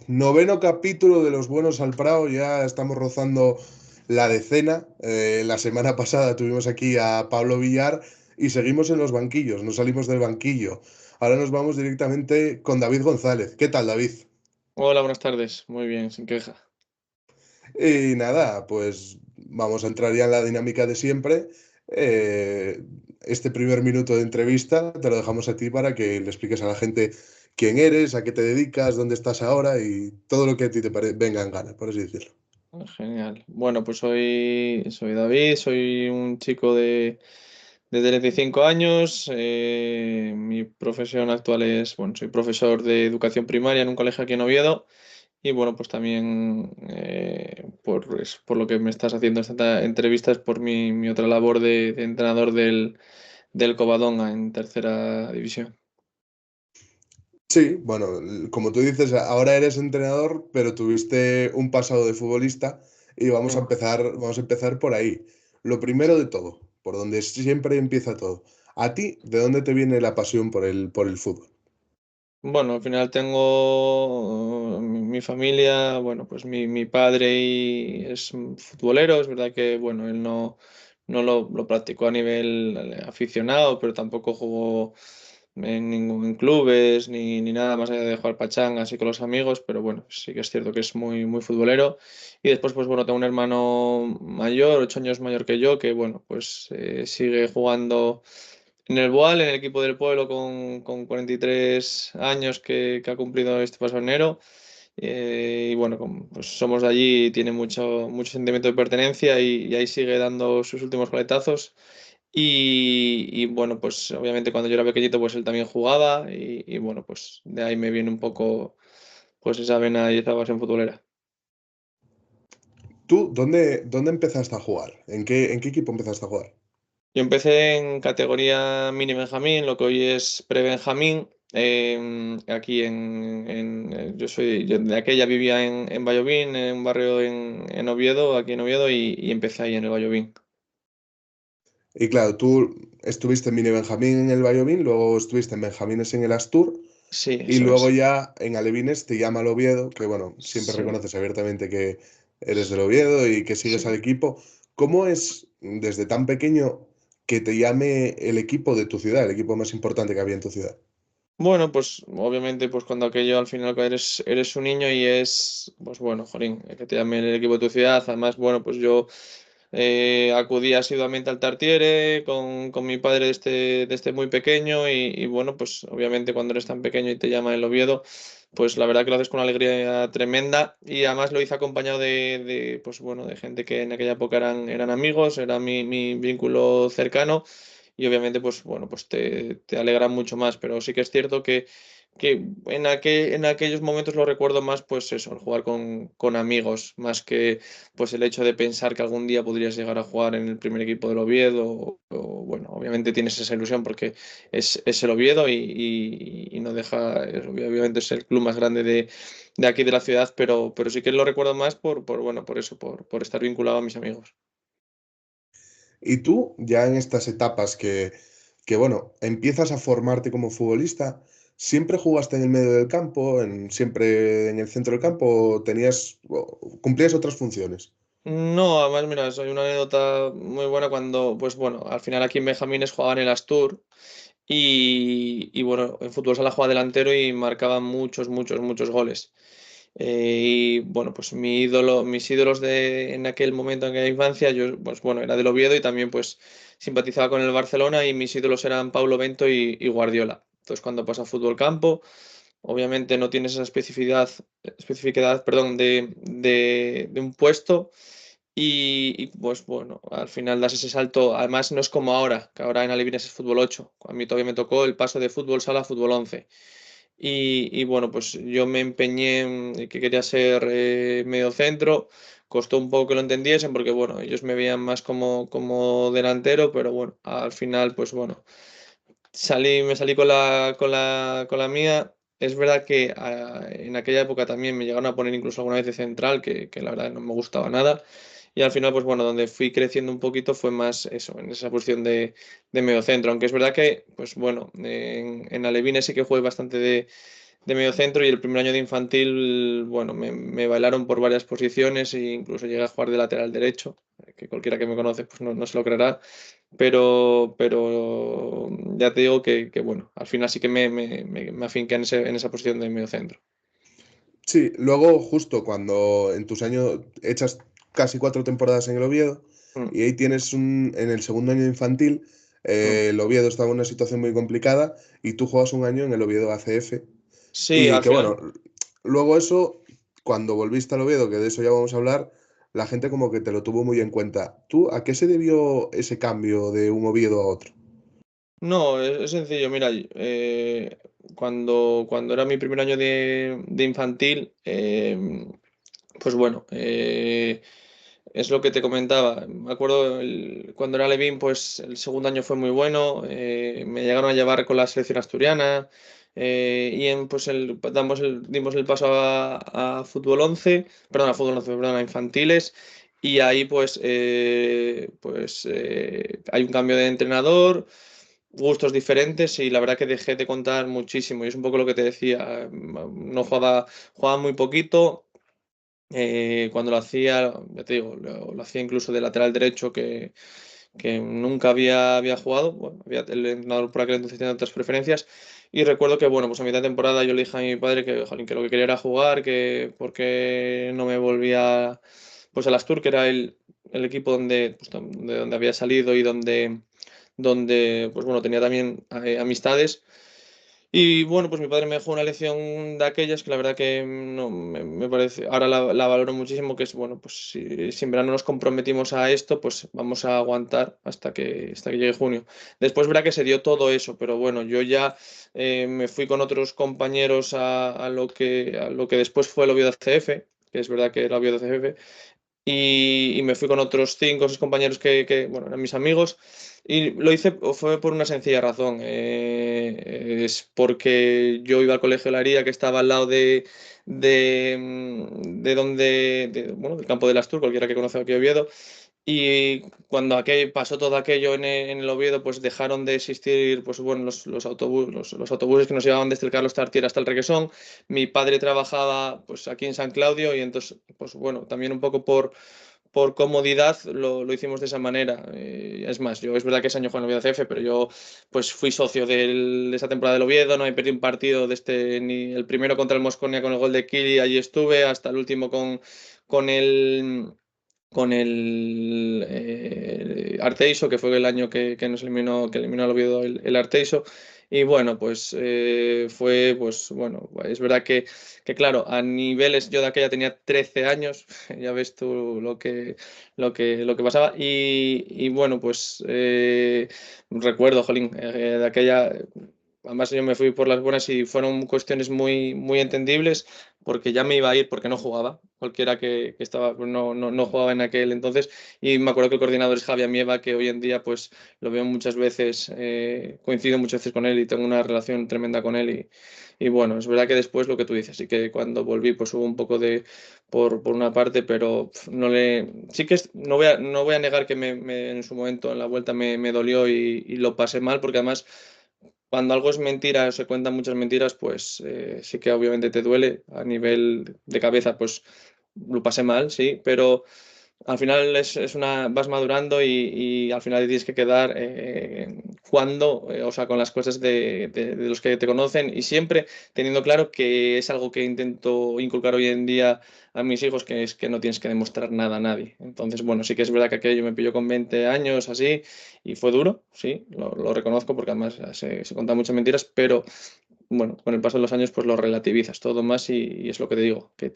Noveno capítulo de Los Buenos al Prado, ya estamos rozando la decena. La semana pasada tuvimos aquí a Pablo Villar y seguimos en los banquillos, no salimos del banquillo. Ahora nos vamos directamente con David González. ¿Qué tal, David? Hola, buenas tardes. Muy bien, sin queja. Y nada, pues vamos a entrar ya en la dinámica de siempre. Este primer minuto de entrevista te lo dejamos a ti para que le expliques a la gente quién eres, a qué te dedicas, dónde estás ahora y todo lo que a ti te venga en gana, por así decirlo. Genial. Bueno, pues soy David, soy un chico de 35 años. Mi profesión actual es, bueno, soy profesor de educación primaria en un colegio aquí en Oviedo. Y bueno, pues también por lo que me estás haciendo esta entrevista es por mi otra labor de entrenador del Covadonga en tercera división. Sí, bueno, como tú dices, ahora eres entrenador, pero tuviste un pasado de futbolista y Mm. vamos a empezar por ahí. Lo primero de todo, por donde siempre empieza todo. ¿A ti, de dónde te viene la pasión por el fútbol? Bueno, al final tengo mi familia, bueno, pues mi padre es un futbolero, es verdad que, bueno, él no lo practicó a nivel aficionado, pero tampoco jugó en clubes ni nada más allá de jugar pachanga así con los amigos, pero bueno, sí que es cierto que es muy futbolero. Y después, pues bueno, tengo un hermano mayor, 8 años mayor que yo, que bueno, pues sigue jugando en el Boal, en el equipo del pueblo, con 43 años que ha cumplido este pasado enero. Y bueno, pues somos de allí y tiene mucho sentimiento de pertenencia y ahí sigue dando sus últimos coletazos. Y bueno, pues obviamente cuando yo era pequeñito, pues él también jugaba y bueno, pues de ahí me viene un poco pues esa vena y esa pasión futbolera. ¿Tú dónde empezaste a jugar? En qué equipo empezaste a jugar? Yo empecé en categoría mini Benjamín, lo que hoy es pre-Benjamín. Aquí yo de aquella vivía en Vallovín, en un barrio en Oviedo, aquí en Oviedo, y empecé ahí en el Vallovín. Y claro, tú estuviste en Mini Benjamín en el Valladolid, luego estuviste en Benjamines en el Astur Sí, y eso luego es. ya en Alevines te llama el Oviedo, que bueno, siempre Sí, reconoces abiertamente que eres del Oviedo y que sigues al sí. equipo. ¿Cómo es desde tan pequeño que te llame el equipo de tu ciudad, el equipo más importante que había en tu ciudad? Bueno, pues obviamente, pues cuando aquello al final eres un niño y es, pues bueno, jolín, que te llame el equipo de tu ciudad. Además, bueno, pues yo acudí asiduamente al Tartiere con mi padre desde muy pequeño y bueno, pues obviamente cuando eres tan pequeño y te llama el Oviedo, pues la verdad que lo haces con una alegría tremenda y además lo hice acompañado pues bueno, de gente que en aquella época eran amigos, era mi vínculo cercano y obviamente pues bueno, pues te alegra mucho más, pero sí que es cierto que en aquellos momentos lo recuerdo más pues eso, el jugar con amigos, más que pues el hecho de pensar que algún día podrías llegar a jugar en el primer equipo del Oviedo, bueno, obviamente tienes esa ilusión porque es el Oviedo y no deja, obviamente es el club más grande de aquí de la ciudad, pero sí que lo recuerdo más bueno, por eso, por estar vinculado a mis amigos. Y tú, ya en estas etapas que bueno, empiezas a formarte como futbolista, ¿siempre jugaste en el medio del campo, siempre en el centro del campo, o cumplías otras funciones? No, además, mira, soy una anécdota muy buena cuando, pues bueno, al final aquí en Benjamines jugaba en el Astur y bueno, en fútbol sala jugaba delantero y marcaba muchos goles. Y bueno, pues mis ídolos en aquel momento, en aquella infancia, yo, pues bueno, era del Oviedo y también pues simpatizaba con el Barcelona y mis ídolos eran Paulo Bento y Guardiola. Entonces, cuando pasa a fútbol campo, obviamente no tienes esa especificidad, perdón, de un puesto pues bueno, al final das ese salto. Además, no es como ahora, que ahora en Alevines es fútbol 8. A mí todavía me tocó el paso de fútbol sala a fútbol 11. Y bueno, pues yo me empeñé en que quería ser medio centro. Costó un poco que lo entendiesen porque, bueno, ellos me veían más como delantero, pero bueno, al final, pues bueno, me salí con la mía. es verdad que en aquella época también me llegaron a poner incluso alguna vez de central, que la verdad no me gustaba nada. Y al final, pues bueno, donde fui creciendo un poquito fue más eso, en esa posición de mediocentro. Aunque es verdad que, pues bueno, en Alevines sí que jugué bastante de mediocentro y el primer año de infantil, bueno, me bailaron por varias posiciones e incluso llegué a jugar de lateral derecho, que cualquiera que me conoce pues no se lo creerá, pero ya te digo que, bueno, al final sí que me afinqué en esa posición de mediocentro. Sí, luego justo cuando en tus años echas casi 4 temporadas en el Oviedo Mm, y ahí tienes en el segundo año infantil, mm. el Oviedo estaba en una situación muy complicada y tú juegas un año en el Oviedo ACF Sí, y al que final. bueno, luego eso, cuando volviste al Oviedo, que de eso ya vamos a hablar, la gente como que te lo tuvo muy en cuenta. ¿Tú a qué se debió ese cambio de un Oviedo a otro? No, es sencillo, mira, cuando era mi primer año de infantil, pues bueno, es lo que te comentaba. Me acuerdo cuando era Levín, pues el segundo año fue muy bueno. Me llegaron a llevar con la selección asturiana. Pues dimos el paso a fútbol 11, perdón, a fútbol 11, perdón, a infantiles. Y ahí hay un cambio de entrenador, gustos diferentes y la verdad que dejé de contar muchísimo. Y es un poco lo que te decía. No jugaba muy poquito. Cuando lo hacía, ya te digo, lo hacía incluso de lateral derecho que nunca había jugado. Bueno, el entrenador por aquel entonces tenía otras preferencias. Y recuerdo que, bueno, pues a mitad de temporada yo le dije a mi padre que, jolín, que lo que quería era jugar, que porque no me volvía pues al Astur, que era el equipo donde había salido y donde pues bueno, tenía también amistades. Y bueno, pues mi padre me dejó una lección de aquellas que la verdad que no me parece, ahora la valoro muchísimo, que es bueno, pues si en verano nos comprometimos a esto, pues vamos a aguantar hasta que llegue junio. Después verá que se dio todo eso, pero bueno, yo ya me fui con otros compañeros a lo que después fue el Oviedo CF, que es verdad que era Oviedo CF, y me fui con otros 5 o 6 compañeros bueno, eran mis amigos. Y lo hice, fue por una sencilla razón. Es porque yo iba al colegio Laría, que estaba al lado bueno, del campo del Astur, cualquiera que conoce aquí Oviedo. Y cuando pasó todo aquello en el Oviedo, pues dejaron de existir pues, bueno, los autobuses que nos llevaban desde el Carlos Tartiere hasta el Requesón. Mi padre trabajaba pues, aquí en San Claudio y entonces, pues bueno, también un poco por comodidad lo hicimos de esa manera. Es más, yo es verdad que ese año jugué en el Oviedo CF, pero yo pues fui socio de esa temporada del Oviedo, no he perdido un partido ni el primero contra el Mosconia con el gol de Kili, allí estuve, hasta el último con el Arteiso, que fue el año que nos eliminó, que eliminó al Oviedo el Arteiso. Y bueno, pues fue, pues bueno, es verdad que claro, a niveles, yo de aquella tenía 13 años, ya ves tú lo que pasaba. Y bueno, pues recuerdo, jolín, de aquella. Además, yo me fui por las buenas y fueron cuestiones muy, muy entendibles porque ya me iba a ir porque no jugaba. Cualquiera que estaba, pues, no jugaba en aquel entonces. Y me acuerdo que el coordinador es Javier Mieva, que hoy en día pues lo veo muchas veces, coincido muchas veces con él y tengo una relación tremenda con él. Y bueno, es verdad que después lo que tú dices, sí que cuando volví pues hubo un poco por una parte, pero sí que no voy a negar que en su momento en la vuelta me dolió y lo pasé mal porque además cuando algo es mentira o se cuentan muchas mentiras, pues sí que obviamente te duele. A nivel de cabeza, pues lo pasé mal, sí, pero al final vas madurando y al final tienes que quedar o sea, con las cosas de los que te conocen y siempre teniendo claro que es algo que intento inculcar hoy en día a mis hijos, que es que no tienes que demostrar nada a nadie. Entonces, bueno, sí que es verdad que aquello me pilló con 20 años así y fue duro, sí, lo reconozco porque además se contan muchas mentiras, pero bueno, con el paso de los años pues lo relativizas todo más y es lo que te digo, que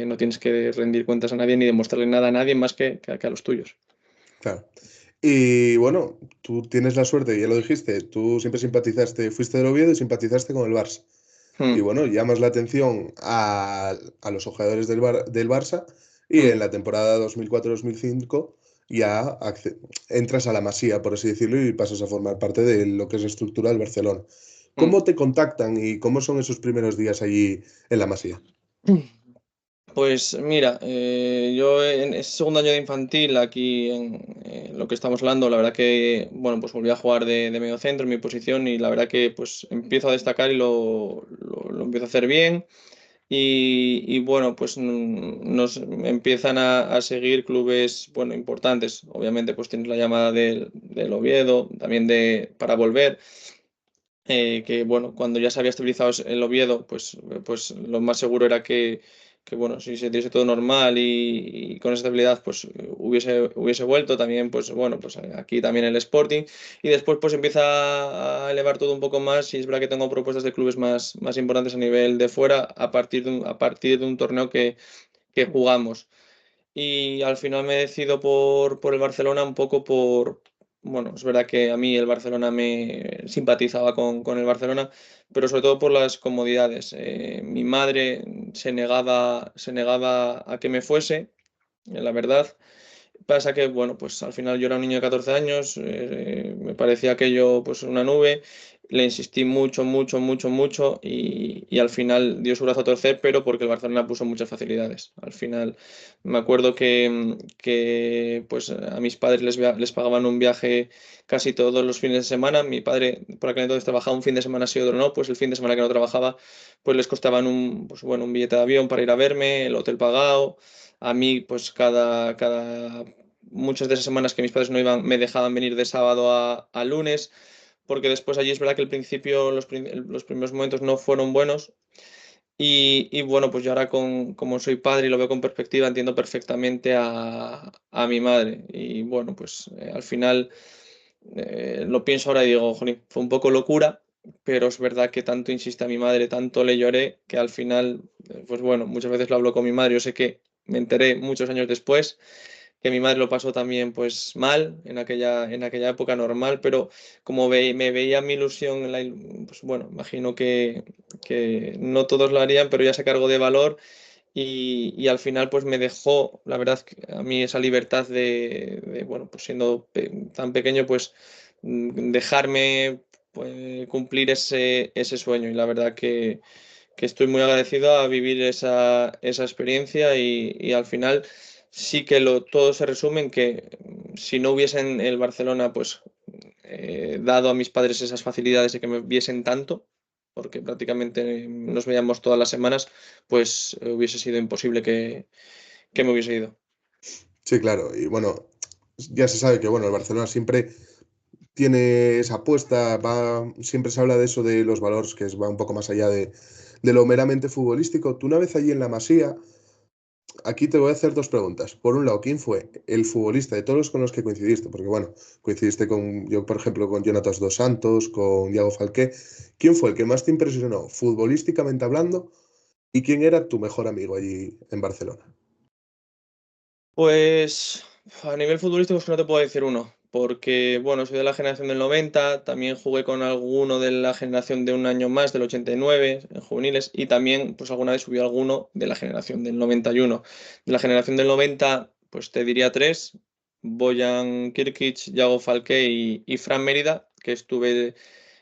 no tienes que rendir cuentas a nadie ni demostrarle nada a nadie más que a los tuyos. Claro. Y bueno, tú tienes la suerte, ya lo dijiste, tú siempre simpatizaste, fuiste del Oviedo y simpatizaste con el Barça. Y Mm, bueno, llamas la atención a los jugadores del Barça y mm. en la temporada 2004-2005 ya entras a la Masía, por así decirlo, y pasas a formar parte de lo que es la estructura del Barcelona. Mm. ¿Cómo te contactan y cómo son esos primeros días allí en la Masía? Pues mira, yo en ese segundo año de infantil, aquí en lo que estamos hablando, la verdad que, bueno, pues volví a jugar de medio centro en mi posición y la verdad que pues empiezo a destacar y lo empiezo a hacer bien. Y bueno, pues nos empiezan a seguir clubes, bueno, importantes. Obviamente, pues tienes la llamada del Oviedo, también para volver. Que bueno, cuando ya se había estabilizado el Oviedo, pues lo más seguro era que bueno, si se diese todo normal y con esa estabilidad, pues hubiese vuelto también, pues bueno, pues aquí también el Sporting. Y después pues empieza a elevar todo un poco más y es verdad que tengo propuestas de clubes más importantes a nivel de fuera a partir de un torneo que jugamos. Y al final me decido por el Barcelona un poco bueno, es verdad que a mí el Barcelona me simpatizaba con el Barcelona, pero sobre todo por las comodidades. Mi madre se negaba a que me fuese, la verdad. Pasa que, bueno, pues al final yo era un niño de 14 años, me parecía aquello pues una nube, le insistí mucho, mucho, mucho, mucho y al final dio su brazo a torcer, pero porque el Barcelona puso muchas facilidades. Al final me acuerdo que pues a mis padres les pagaban un viaje casi todos los fines de semana. Mi padre por aquel entonces trabajaba un fin de semana sí, otro no, pues el fin de semana que no trabajaba pues les costaban pues bueno, un billete de avión para ir a verme, el hotel pagado. A mí, pues muchas de esas semanas que mis padres no iban, me dejaban venir de sábado a lunes, porque después allí es verdad que al principio, los primeros momentos no fueron buenos. Y bueno, pues yo ahora como soy padre y lo veo con perspectiva, entiendo perfectamente a mi madre. Y bueno, pues al final lo pienso ahora y digo, "Jolín, fue un poco locura, pero es verdad que tanto insiste a mi madre, tanto le lloré, que al final, pues bueno, muchas veces lo hablo con mi madre, yo sé que me enteré muchos años después que mi madre lo pasó también pues mal en aquella época normal, pero como me veía mi ilusión, pues bueno, imagino que no todos lo harían, pero ya se cargó de valor y al final pues me dejó, la verdad, que a mí esa libertad bueno, pues siendo tan pequeño, pues dejarme pues, cumplir ese sueño y la verdad que estoy muy agradecido a vivir esa experiencia y al final sí que todo se resume en que si no hubiesen el Barcelona pues dado a mis padres esas facilidades de que me viesen tanto, porque prácticamente nos veíamos todas las semanas, pues hubiese sido imposible que me hubiese ido. Sí, claro. Y bueno, ya se sabe que bueno, el Barcelona siempre tiene esa apuesta, siempre se habla de eso de los valores, que va un poco más allá de lo meramente futbolístico. Tú una vez allí en la Masía, aquí te voy a hacer dos preguntas. Por un lado, ¿quién fue el futbolista de todos los con los que coincidiste? Porque bueno, coincidiste con, yo por ejemplo, con Jonatas dos Santos, con Iago Falqué. ¿Quién fue el que más te impresionó futbolísticamente hablando y quién era tu mejor amigo allí en Barcelona? Pues a nivel futbolístico es que no te puedo decir uno, porque bueno, soy de la generación del 90, también jugué con alguno de la generación de un año más, del 89, en juveniles, y también pues alguna vez subió alguno de la generación del 91. De la generación del 90, pues te diría tres, Bojan Kirkic, Yago Falqué y Fran Mérida, que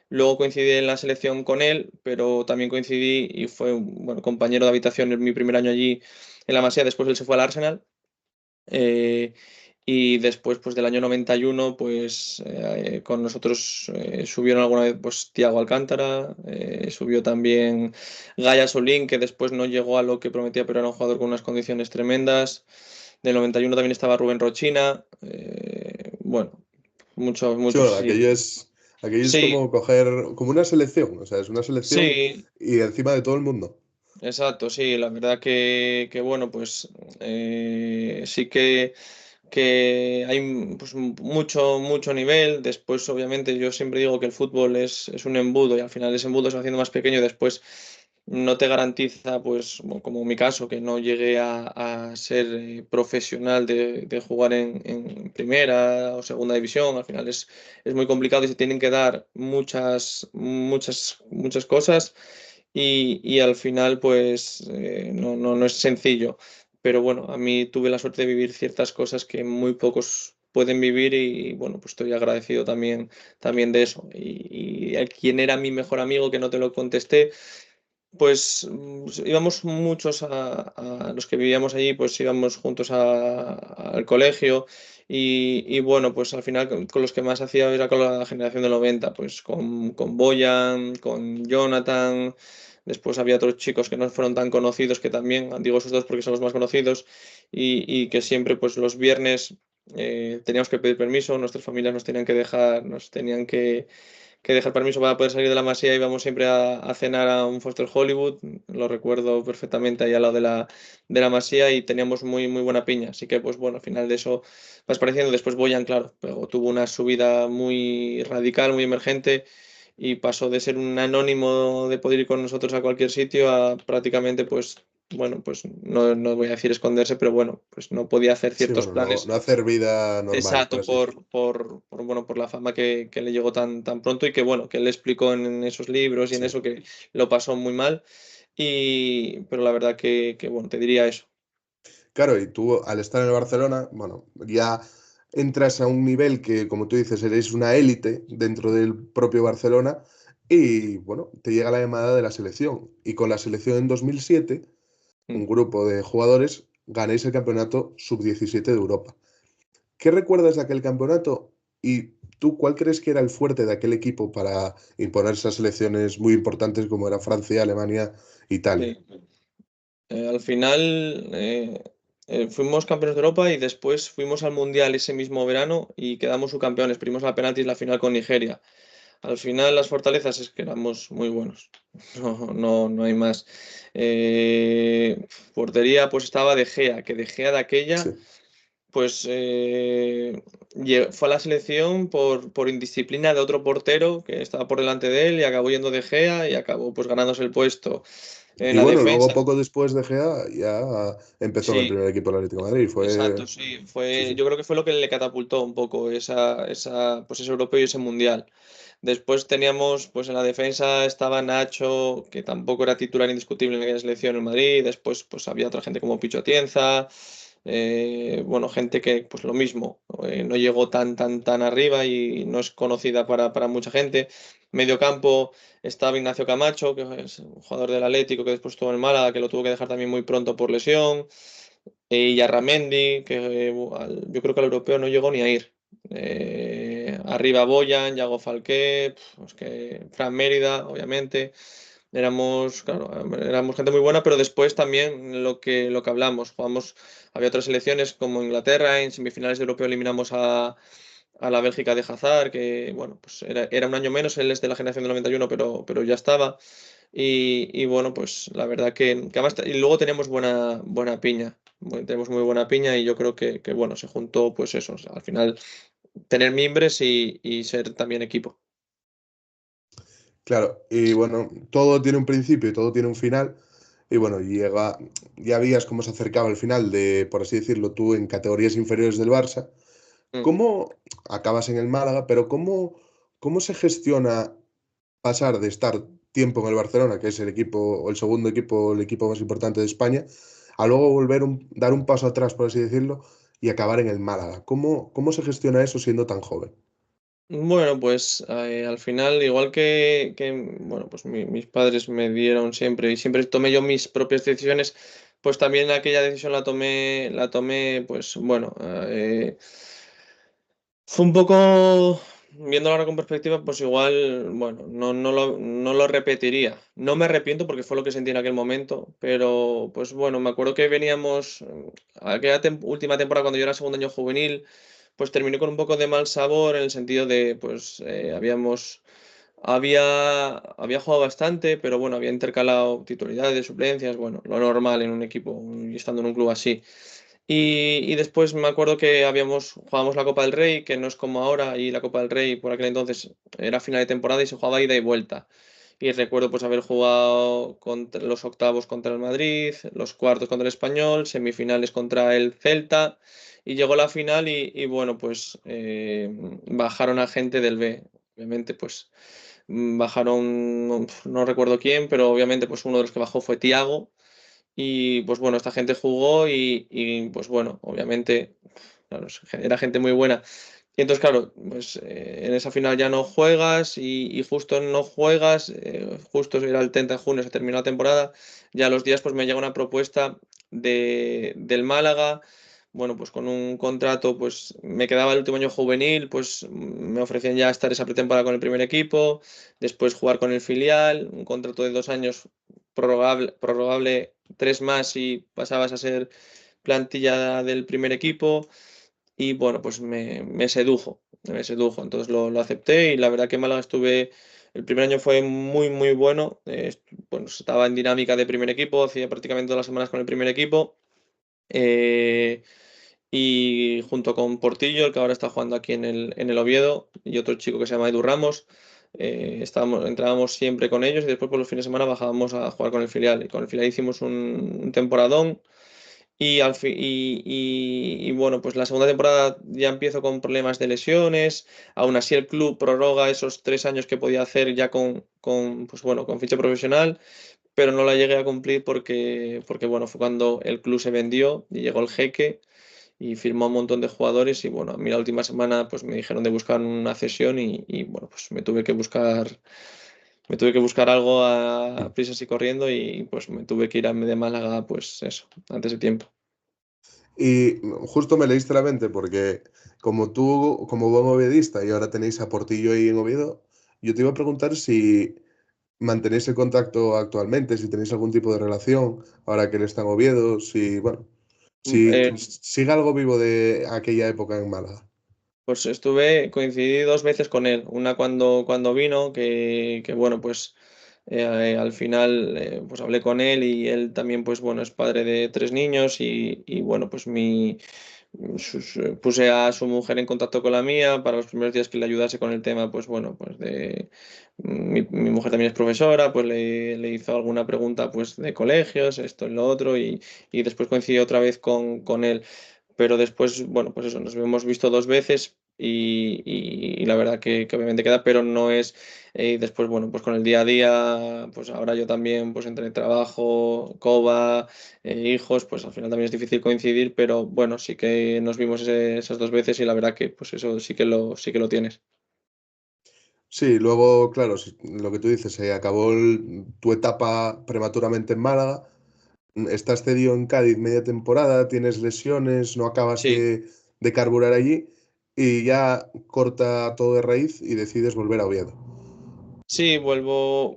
luego coincidí en la selección con él, pero también coincidí y fue un bueno, compañero de habitación en mi primer año allí en la Masía, después él se fue al Arsenal. Eh, y después, pues del año 91 pues con nosotros subieron alguna vez pues Thiago Alcántara, subió también Gaya Solín, que después no llegó a lo que prometía, pero era un jugador con unas condiciones tremendas. Del 91 también estaba Rubén Rochina, bueno, muchos, Sí, muchos, bueno, sí. aquello es Sí, como coger, como una selección, o sea, es una selección sí, y encima de todo el mundo. exacto, sí, la verdad que bueno, pues sí que hay pues, mucho, mucho nivel. Después, obviamente, yo siempre digo que el fútbol es un embudo y al final ese embudo se va haciendo más pequeño. Después no te garantiza, pues, como en mi caso, que no llegue a ser profesional de jugar en primera o segunda división. Al final es muy complicado y se tienen que dar muchas, muchas, muchas cosas. Y al final, pues, no es sencillo. Pero bueno, a mí tuve la suerte de vivir ciertas cosas que muy pocos pueden vivir y bueno, pues estoy agradecido también de eso. Y a quien era mi mejor amigo, que no te lo contesté, pues íbamos muchos a los que vivíamos allí, pues íbamos juntos al colegio y bueno, pues al final con los que más hacía era con la generación del 90 pues con Boyan, con Jonathan, después había otros chicos que no fueron tan conocidos que también, digo esos dos porque son los más conocidos y que siempre pues los viernes teníamos que pedir permiso, nuestras familias nos tenían que dejar, nos tenían que dejar permiso para poder salir de la Masía. Íbamos siempre a cenar a un Foster Hollywood, lo recuerdo perfectamente ahí al lado de la Masía y teníamos muy, muy buena piña. Así que, pues bueno, al final de eso vas pareciendo. Después Boyan, claro, pero tuvo una subida muy radical, muy emergente y pasó de ser un anónimo de poder ir con nosotros a cualquier sitio a prácticamente, pues, bueno, pues no voy a decir esconderse, pero bueno, pues no podía hacer Sí, ciertos bueno, no, planes. no hacer vida normal, por Exacto, así decirlo. bueno, por la fama que le llegó tan pronto y que, bueno, que él explicó en esos libros y en Sí. eso que lo pasó muy mal. Pero la verdad que, bueno, te diría eso. Claro, y tú al estar en el Barcelona, bueno, ya entras a un nivel que, como tú dices, eres una élite dentro del propio Barcelona y, bueno, te llega la llamada de la selección. Y con la selección en 2007, Mm. un grupo de jugadores ganéis el campeonato sub-17 de Europa. ¿Qué recuerdas de aquel campeonato? ¿Y tú cuál crees que era el fuerte de aquel equipo para imponer esas selecciones muy importantes como era Francia, Alemania, Italia? Sí. Al final fuimos campeones de Europa y después fuimos al Mundial ese mismo verano y quedamos subcampeones. Perdimos a penaltis la final con Nigeria. Al final las fortalezas es que éramos muy buenos. No hay más. Portería pues estaba De Gea, que De Gea de aquella Sí. pues fue a la selección por indisciplina de otro portero que estaba por delante de él y acabó yendo De Gea y acabó pues ganándose el puesto en Y la bueno, luego defensa. poco después de Gea ya empezó en el Sí, primer equipo del Atlético de Madrid. exacto, Fue, sí. sí, Fue, sí. yo creo que fue lo que le catapultó un poco pues ese europeo y ese mundial. Después teníamos, pues en la defensa estaba Nacho, que tampoco era titular indiscutible en aquella selección en Madrid. Después, pues había otra gente como Picho Atienza. Bueno, gente que, pues lo mismo, no llegó tan arriba y no es conocida para mucha gente. Medio campo estaba Ignacio Camacho, que es un jugador del Atlético que después estuvo en Málaga, que lo tuvo que dejar también muy pronto por lesión. Y Yarramendi, que yo creo que al europeo no llegó ni a ir. Arriba Boyan, Yago Falqué, es que Fran Mérida, obviamente. Claro, éramos gente muy buena, pero después también lo que hablamos, había otras selecciones como Inglaterra, en semifinales de europeo eliminamos a la Bélgica de Hazard, que bueno, pues era un año menos, él es de la generación del 91, pero ya estaba. Y bueno, pues la verdad que además, y luego tenemos buena piña, tenemos muy buena piña y yo creo que bueno, se juntó pues eso, o sea, al final tener mimbres y ser también equipo. Claro, y bueno, todo tiene un principio y todo tiene un final. Y bueno, ya veías cómo se acercaba el final de, por así decirlo, tú en categorías inferiores del Barça. Mm. ¿Cómo acabas en el Málaga? Pero ¿cómo se gestiona pasar de estar tiempo en el Barcelona, que es el equipo, o el segundo equipo, el equipo más importante de España, a luego dar un paso atrás, por así decirlo, y acabar en el Málaga? ¿Cómo se gestiona eso siendo tan joven? Bueno, pues al final, igual bueno, pues mis padres me dieron siempre y siempre tomé yo mis propias decisiones, pues también aquella decisión la tomé, pues bueno, fue un poco, viéndolo ahora con perspectiva, pues igual, bueno, no lo repetiría. No me arrepiento porque fue lo que sentí en aquel momento, pero pues bueno, me acuerdo que veníamos, aquella última temporada cuando yo era segundo año juvenil, pues terminé con un poco de mal sabor en el sentido de, pues había jugado bastante, pero bueno, había intercalado titularidades, suplencias, bueno, lo normal en un equipo y estando en un club así. Y después me acuerdo que jugábamos la Copa del Rey, que no es como ahora, y la Copa del Rey por aquel entonces era final de temporada y se jugaba ida y vuelta. Y recuerdo pues haber jugado contra los octavos contra el Madrid, los cuartos contra el Español, semifinales contra el Celta, y llegó la final y bueno, pues bajaron a gente del B. Obviamente, pues bajaron, no recuerdo quién, pero obviamente pues uno de los que bajó fue Tiago y pues bueno, esta gente jugó pues bueno, obviamente claro, era gente muy buena. Y entonces, claro, pues en esa final ya no juegas y justo no juegas, justo era el 30 de junio, se terminó la temporada, ya a los días pues me llega una propuesta del Málaga, bueno, pues con un contrato, pues me quedaba el último año juvenil, pues me ofrecían ya estar esa pretemporada con el primer equipo, después jugar con el filial, un contrato de 2 años prorrogable 3 más y pasabas a ser plantilla del primer equipo. Y bueno, pues me sedujo, me sedujo. Entonces lo acepté y la verdad que en Málaga estuve, el primer año fue muy, muy bueno. Bueno, estaba en dinámica de primer equipo, hacía prácticamente todas las semanas con el primer equipo. eh, y junto con Portillo, el que ahora está jugando aquí en el Oviedo, y otro chico que se llama Edu Ramos, entrábamos siempre con ellos y después por los fines de semana bajábamos a jugar con el filial. Y con el filial hicimos un temporadón. Bueno, pues la segunda temporada ya empiezo con problemas de lesiones. Aún así, el club prorroga esos 3 años que podía hacer ya pues bueno, con ficha profesional, pero no la llegué a cumplir porque bueno, fue cuando el club se vendió y llegó el jeque y firmó un montón de jugadores. Y bueno, a mí la última semana pues me dijeron de buscar una cesión y bueno, pues me tuve que buscar algo a prisas y corriendo y pues me tuve que ir de Málaga, pues eso, antes de tiempo. Y justo me leíste la mente porque como tú, como buen oviedista, y ahora tenéis a Portillo ahí en Oviedo, yo te iba a preguntar si mantenéis el contacto actualmente, si tenéis algún tipo de relación ahora que él está en Oviedo, si, bueno, si Eh, sigue algo vivo de aquella época en Málaga. Pues coincidí 2 veces con él. Una cuando vino, que bueno, pues al final pues hablé con él y él también, pues bueno, es padre de 3 niños y bueno, pues puse a su mujer en contacto con la mía para los primeros días que le ayudase con el tema, pues bueno, pues mi mujer también es profesora, pues le hizo alguna pregunta pues de colegios, esto y lo otro y después coincidí otra vez con él. Pero después, bueno, pues eso, nos hemos visto 2 veces y la verdad que obviamente queda, pero no es. Después, bueno, pues con el día a día, pues ahora yo también, pues entre trabajo, coba, hijos, pues al final también es difícil coincidir, pero bueno, sí que nos vimos esas 2 veces y la verdad que pues eso sí que lo tienes. Sí, luego, claro, lo que tú dices, se acabó tu etapa prematuramente en Málaga, estás cedido en Cádiz media temporada, tienes lesiones, no acabas Sí. de carburar allí y ya corta todo de raíz y decides volver a Oviedo. Sí, vuelvo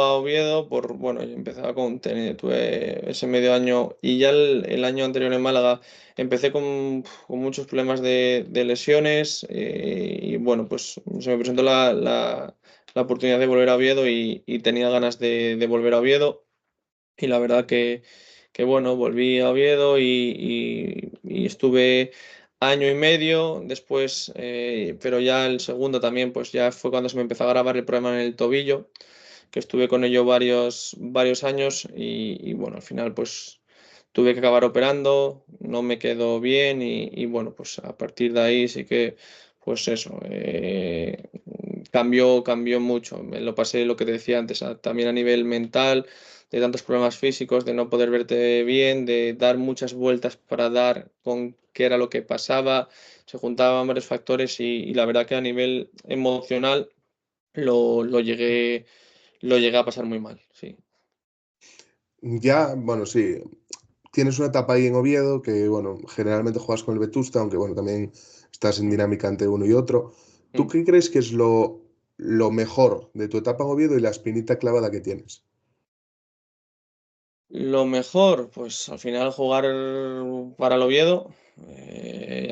a Oviedo bueno, yo empezaba tuve ese medio año y ya el año anterior en Málaga empecé con muchos problemas de lesiones y bueno, pues se me presentó la oportunidad de volver a Oviedo y tenía ganas de volver a Oviedo y la verdad que bueno, volví a Oviedo y estuve año y medio después, pero ya el segundo también, pues ya fue cuando se me empezó a grabar el problema en el tobillo, que estuve con ello varios años y bueno, al final pues tuve que acabar operando, no me quedó bien y bueno, pues a partir de ahí sí que, pues eso, cambió mucho. Me lo pasé lo que te decía antes, también a nivel mental, de tantos problemas físicos, de no poder verte bien, de dar muchas vueltas para dar con qué era lo que pasaba. Se juntaban varios factores y la verdad que a nivel emocional lo llegué a pasar muy mal, sí. Ya, bueno, sí, tienes una etapa ahí en Oviedo que, bueno, generalmente juegas con el Vetusta, aunque, bueno, también estás en dinámica entre uno y otro. ¿Tú Mm. qué crees que es lo mejor de tu etapa en Oviedo y la espinita clavada que tienes? Lo mejor, pues al final jugar para el Oviedo,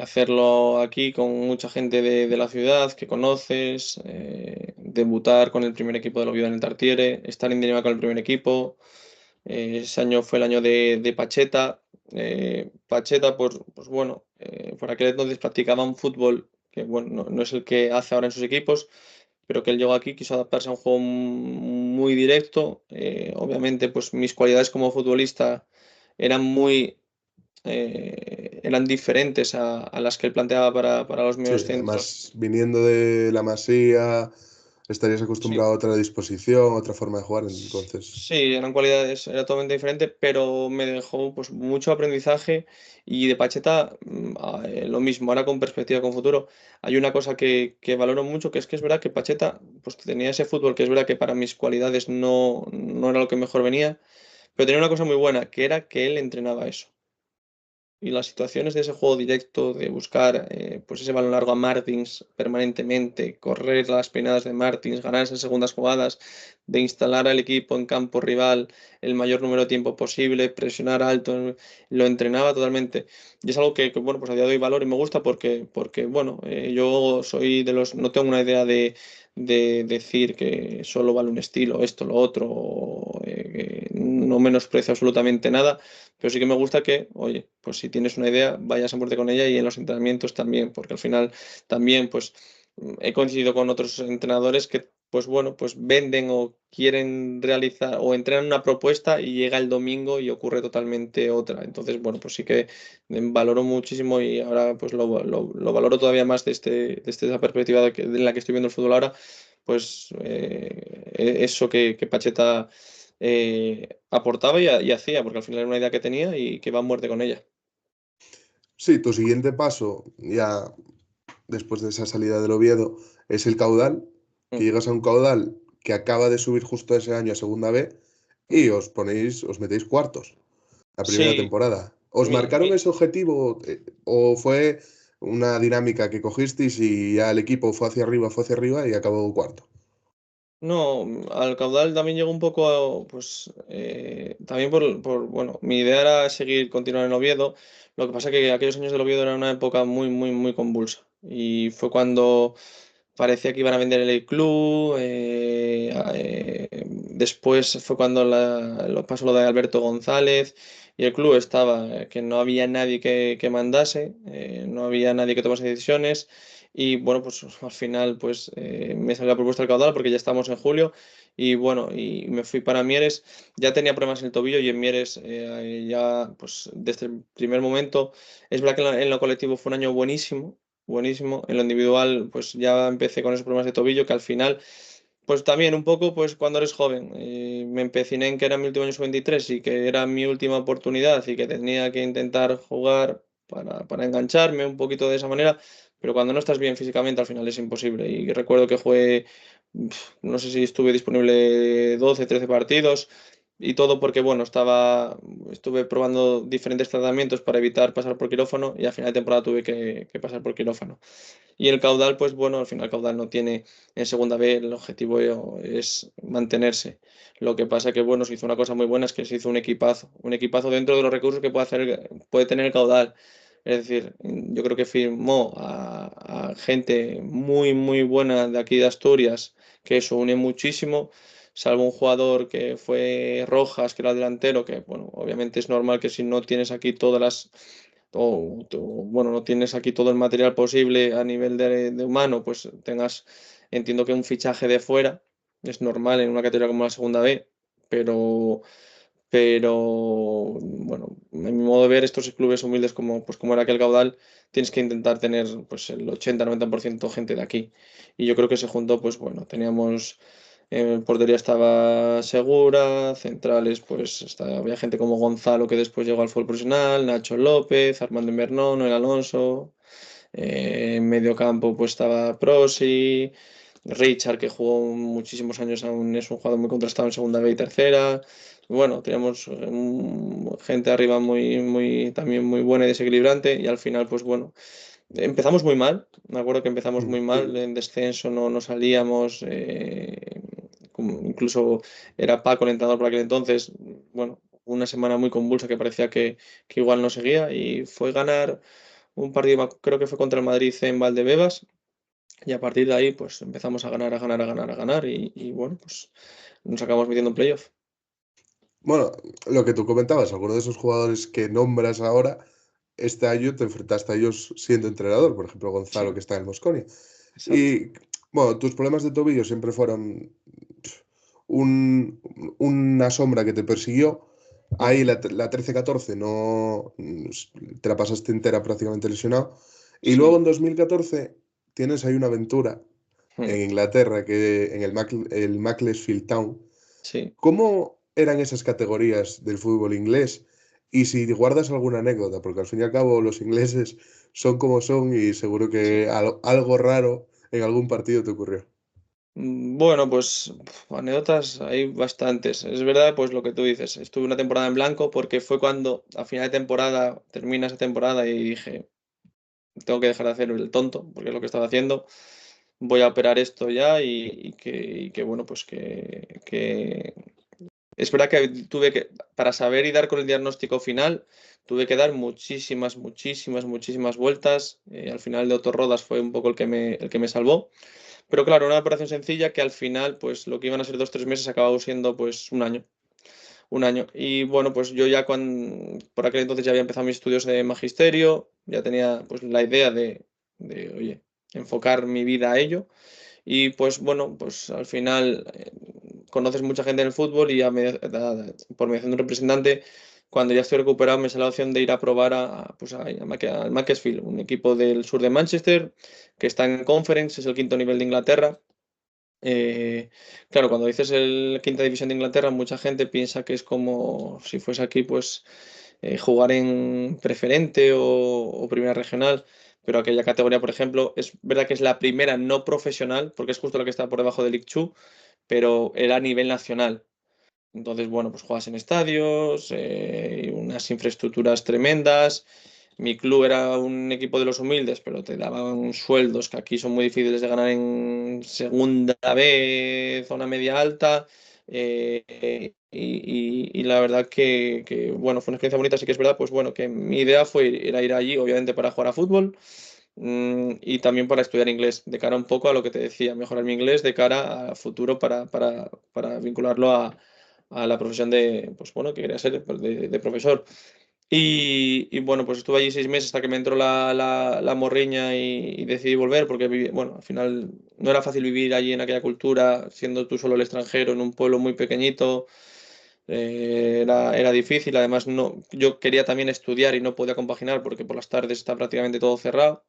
hacerlo aquí con mucha gente de la ciudad que conoces, debutar con el primer equipo del Oviedo en el Tartiere, estar en Dinamarca con el primer equipo. Ese año fue el año de Pacheta. Pacheta, pues bueno, por aquel entonces practicaba un fútbol que bueno, no es el que hace ahora en sus equipos, pero que él llegó aquí, quiso adaptarse a un juego muy directo. Obviamente, pues mis cualidades como futbolista eran eran diferentes a las que él planteaba para los Sí, medios centros. además, viniendo de la Masía, estarías Sí. acostumbrado a otra disposición, otra forma de jugar, entonces. Sí, eran cualidades, era totalmente diferente, pero me dejó pues mucho aprendizaje y de Pacheta lo mismo, ahora con perspectiva con futuro. Hay una cosa que valoro mucho, que es verdad que Pacheta pues tenía ese fútbol que es verdad que para mis cualidades no era lo que mejor venía, pero tenía una cosa muy buena, que era que él entrenaba eso. Y las situaciones de ese juego directo, de buscar pues ese balón largo a Martins permanentemente, correr las peinadas de Martins, ganar esas segundas jugadas, de instalar al equipo en campo rival el mayor número de tiempo posible, presionar alto, lo entrenaba totalmente. Y es algo bueno, pues a día de hoy valoro y me gusta porque bueno, yo soy de los, no tengo una idea de decir que solo vale un estilo, esto, lo otro, que no menosprecio absolutamente nada, pero sí que me gusta que, oye, pues si tienes una idea, vayas a muerte con ella y en los entrenamientos también, porque al final también, pues he coincidido con otros entrenadores que, pues bueno, pues venden o quieren realizar o entrenan una propuesta y llega el domingo y ocurre totalmente otra. Entonces, bueno, pues sí que valoro muchísimo y ahora pues lo valoro todavía más desde esa perspectiva en la que estoy viendo el fútbol ahora, pues eso que Pacheta aportaba y hacía, porque al final era una idea que tenía y que va a muerte con ella. Sí, tu siguiente paso, ya después de esa salida del Oviedo, es el caudal, que Mm, llegas a un caudal que acaba de subir justo ese año a Segunda B mm. y os metéis cuartos la primera Sí, temporada. ¿Os marcaron ese objetivo o fue una dinámica que cogisteis y ya el equipo fue hacia arriba y acabó cuarto? no, al caudal también llegó un poco, pues, también bueno, mi idea era seguir, continuar en Oviedo, lo que pasa que aquellos años del Oviedo era una época muy, muy, muy convulsa, y fue cuando parecía que iban a vender el club, después fue cuando lo pasó lo de Alberto González, y el club estaba, que no había nadie que mandase, no había nadie que tomase decisiones, y bueno, pues al final pues me salió la propuesta del caudal porque ya estamos en julio y bueno, y me fui para Mieres. Ya tenía problemas en el tobillo y en Mieres ya pues desde el primer momento, es verdad que en lo colectivo fue un año buenísimo, buenísimo. En lo individual pues ya empecé con esos problemas de tobillo que al final pues también un poco pues cuando eres joven me empeciné en que era mi último año sub-23 y que era mi última oportunidad y que tenía que intentar jugar para engancharme un poquito de esa manera, pero cuando no estás bien físicamente al final es imposible. Y recuerdo que jugué, no sé si estuve disponible 12 13 partidos y todo porque, bueno, estuve probando diferentes tratamientos para evitar pasar por quirófano y al final de temporada tuve que pasar por quirófano. Y el caudal, pues bueno, al final el caudal no tiene en segunda B, el objetivo es mantenerse. Lo que pasa que, bueno, se hizo una cosa muy buena, es que se hizo un equipazo dentro de los recursos que puede tener el caudal. Es decir, yo creo que firmó a gente muy, muy buena de aquí de Asturias, que eso une muchísimo, salvo un jugador que fue Rojas, que era delantero, que, bueno, obviamente es normal que si no tienes aquí bueno, no tienes aquí todo el material posible a nivel de humano, pues entiendo que un fichaje de fuera es normal en una categoría como la segunda B, pero, bueno, en mi modo de ver, estos clubes humildes como era aquel caudal, tienes que intentar tener pues el 80-90% gente de aquí. Y yo creo que se juntó, pues bueno, teníamos portería estaba segura, centrales, pues había gente como Gonzalo que después llegó al fútbol profesional, Nacho López, Armando Invernón, Noel Alonso, en medio campo pues estaba Prosi, Richard que jugó muchísimos años, aún es un jugador muy contrastado en segunda B y tercera. Bueno, teníamos gente arriba muy, muy, también muy buena y desequilibrante y al final pues bueno, empezamos muy mal, me acuerdo que empezamos Mm. muy mal, en descenso no salíamos, incluso era Paco el entrenador por aquel entonces, bueno, una semana muy convulsa que parecía que igual no seguía y fue ganar un partido, creo que fue contra el Madrid en Valdebebas y a partir de ahí pues empezamos a ganar, a ganar, a ganar, a ganar y bueno, pues nos acabamos metiendo en playoff. Bueno, lo que tú comentabas, algunos de esos jugadores que nombras ahora, este año te enfrentaste a ellos siendo entrenador, por ejemplo, Gonzalo, Sí, que está en el Mosconi. exacto. Y bueno, tus problemas de tobillo siempre fueron un- una sombra que te persiguió. Mm, Ahí la 13-14 no te la pasaste entera prácticamente lesionado. Y luego sí, en 2014 tienes ahí una aventura Mm. en Inglaterra, que en el Macclesfield Town. Sí. ¿Cómo eran esas categorías del fútbol inglés? Y si guardas alguna anécdota, porque al fin y al cabo los ingleses son como son y seguro Sí. que algo raro en algún partido te ocurrió. Bueno, pues anécdotas hay bastantes. Es verdad, pues lo que tú dices. Estuve una temporada en blanco porque fue cuando a final de temporada termina esa temporada y dije, tengo que dejar de hacer el tonto, porque es lo que estaba haciendo. Voy a operar esto ya y que bueno, pues que es verdad que tuve que, para saber y dar con el diagnóstico final, tuve que dar muchísimas, muchísimas, muchísimas vueltas. Al final de Rodas fue un poco el que me salvó. Pero claro, una operación sencilla que al final, pues lo que iban a ser 2, 3 meses acabó siendo pues un año. Un año. Y bueno, pues yo ya por aquel entonces ya había empezado mis estudios de magisterio, ya tenía pues la idea oye, enfocar mi vida a ello. Y pues bueno, pues al final conoces mucha gente en el fútbol y por mediación de un representante, cuando ya estoy recuperado, me sale la opción de ir a probar al Macclesfield, un equipo del sur de Manchester, que está en Conference, es el quinto nivel de Inglaterra. Claro, cuando dices el quinta división de Inglaterra, mucha gente piensa que es como si fuese aquí, pues, jugar en preferente o primera regional, pero aquella categoría, por ejemplo, es verdad que es la primera no profesional, porque es justo la que está por debajo del League Two, pero era a nivel nacional. Entonces, bueno, pues juegas en estadios, unas infraestructuras tremendas. Mi club era un equipo de los humildes, pero te daban sueldos que aquí son muy difíciles de ganar en segunda B, zona media alta. Y la verdad bueno, fue una experiencia bonita, sí que es verdad, pues bueno, que mi idea era ir allí, obviamente, para jugar a fútbol, y también para estudiar inglés, de cara un poco a lo que te decía, mejorar mi inglés de cara a futuro para vincularlo a la profesión pues bueno, que quería ser pues, de profesor. Y bueno, pues estuve allí 6 meses hasta que me entró la morriña y decidí volver porque, bueno, al final no era fácil vivir allí en aquella cultura, siendo tú solo el extranjero en un pueblo muy pequeñito. Era difícil, además yo quería también estudiar y no podía compaginar porque por las tardes está prácticamente todo cerrado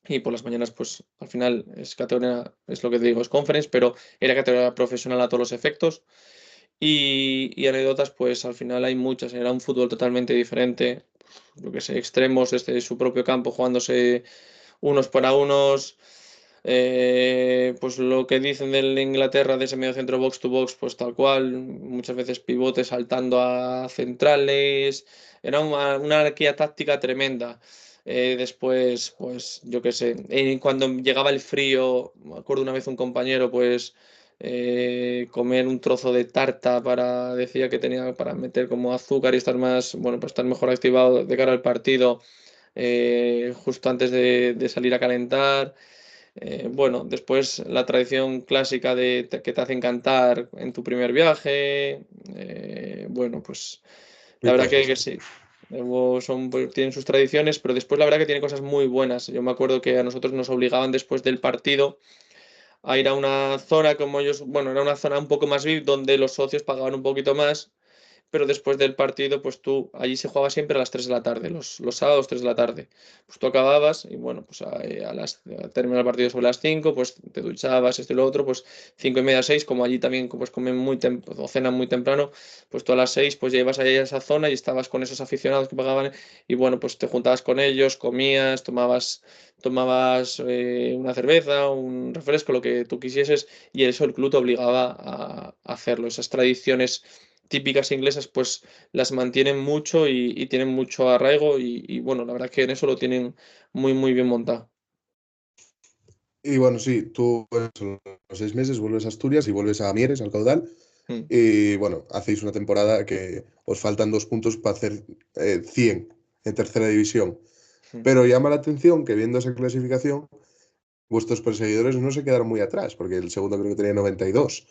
y por las mañanas pues al final es categoría, es lo que te digo, es conference, pero era categoría profesional a todos los efectos. Y anécdotas, pues al final hay muchas. Era un fútbol totalmente diferente. Yo que sé, extremos desde su propio campo jugándose unos para unos. Pues lo que dicen de Inglaterra de ese medio centro box to box, pues tal cual. Muchas veces pivotes saltando a centrales. Era una anarquía táctica tremenda. Después, pues yo qué sé, cuando llegaba el frío, me acuerdo una vez un compañero, pues comer un trozo de tarta decía que tenía para meter como azúcar y estar más, bueno, pues estar mejor activado de cara al partido, justo antes de salir a calentar. Bueno, después la tradición clásica que te hacen cantar en tu primer viaje. Bueno, pues la Qué verdad que, cosas. que sí. Pues, tienen sus tradiciones, pero después la verdad que tiene cosas muy buenas. Yo me acuerdo que a nosotros nos obligaban después del partido a ir a una zona como ellos, bueno, era una zona un poco más VIP donde los socios pagaban un poquito más, pero después del partido, pues tú, allí se jugaba siempre a las 3 de la tarde, los sábados 3 de la tarde. Pues tú acababas y bueno, pues termina el partido sobre las 5 pues te duchabas, esto y lo otro, pues 5:30, 6 como allí también pues comen o cenan muy temprano, pues tú a las 6 pues ya ibas ahí a esa zona y estabas con esos aficionados que pagaban y bueno, pues te juntabas con ellos, comías, tomabas una cerveza, un refresco, lo que tú quisieses y eso el club te obligaba a hacerlo. Esas tradiciones típicas inglesas, pues las mantienen mucho y tienen mucho arraigo bueno, la verdad que en eso lo tienen muy, muy bien montado. Y bueno, sí, tú eso, los 6 meses vuelves a Asturias y vuelves a Mieres, al Caudal. Mm, Y bueno, hacéis una temporada que os faltan 2 puntos para hacer 100 en tercera división. mm. Pero llama la atención que viendo esa clasificación, vuestros perseguidores no se quedaron muy atrás, porque el segundo creo que tenía 92.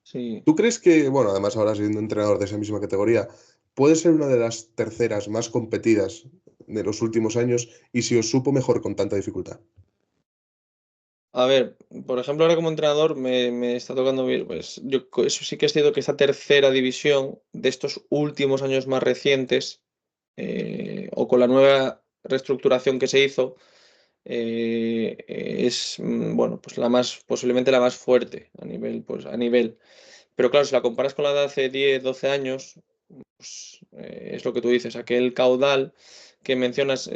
Sí. ¿Tú crees que, bueno, además ahora siendo entrenador de esa misma categoría, puede ser una de las terceras más competidas de los últimos años y si os supo mejor con tanta dificultad? A ver, por ejemplo, ahora como entrenador me está tocando ver, pues eso sí que es cierto que esta tercera división de estos últimos años más recientes, o con la nueva reestructuración que se hizo, es bueno, pues posiblemente la más fuerte a nivel. Pero claro, si la comparas con la de hace 10 12 años, pues, es lo que tú dices, aquel caudal que mencionas,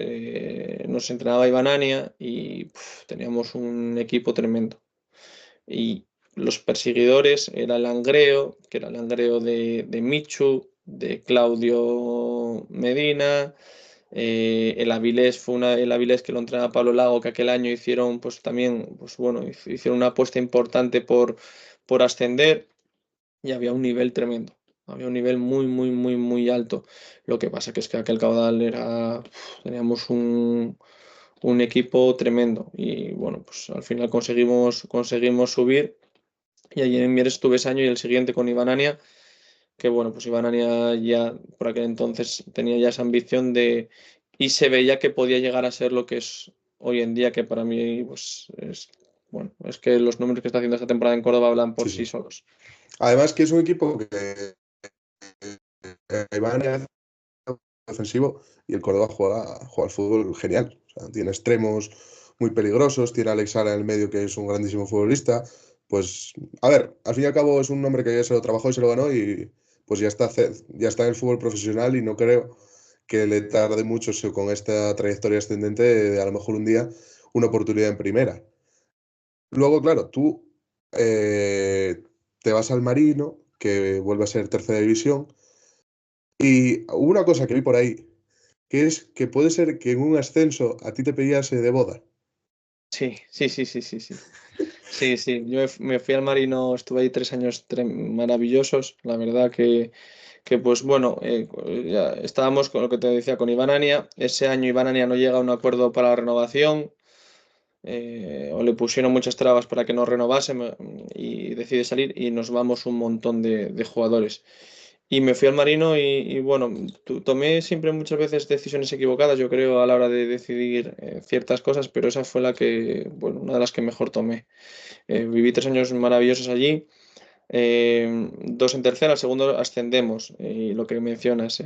nos entrenaba Iván Ania y teníamos un equipo tremendo. Y los perseguidores era el Langreo, que era el Langreo de Michu, de Claudio Medina, el Avilés el Avilés que lo entrenaba Pablo Lago, que aquel año hicieron, pues también, pues bueno, hicieron una apuesta importante por ascender y había un nivel tremendo. Había un nivel muy, muy, muy, muy alto. Lo que pasa que es que aquel caudal teníamos un equipo tremendo y bueno, pues al final conseguimos subir y allí en Mieres estuve ese año y el siguiente con Iván Ania, que bueno, pues Iván Ania ya por aquel entonces tenía ya esa ambición y se veía que podía llegar a ser lo que es hoy en día, que para mí pues bueno, es que los números que está haciendo esta temporada en Córdoba hablan por Sí, sí sí. solos. Además que es un equipo que Iván es ofensivo y el Córdoba juega al fútbol genial. O sea, tiene extremos muy peligrosos, tiene a Alex Sara en el medio, que es un grandísimo futbolista. Pues, a ver, al fin y al cabo es un hombre que ya se lo trabajó y se lo ganó y pues ya está en el fútbol profesional y no creo que le tarde mucho con esta trayectoria ascendente de a lo mejor un día una oportunidad en primera. Luego, claro, tú eh, te vas al Marino, que vuelve a ser tercera división, y hubo una cosa que vi por ahí, que es que puede ser que en un ascenso a ti te pillase de boda. Sí, sí, sí, sí, sí, sí. Sí, sí, yo me fui al Marino, estuve ahí 3 años maravillosos, la verdad que pues bueno, ya estábamos con lo que te decía con Iván Ania, ese año Iván Ania no llega a un acuerdo para la renovación, o le pusieron muchas trabas para que no renovase y decide salir y nos vamos un montón de jugadores. Y me fui al Marino y bueno, tomé siempre muchas veces decisiones equivocadas, yo creo, a la hora de decidir ciertas cosas, pero esa fue bueno, una de las que mejor tomé. Viví 3 años maravillosos allí, dos en tercera, al segundo ascendemos, y lo que mencionas.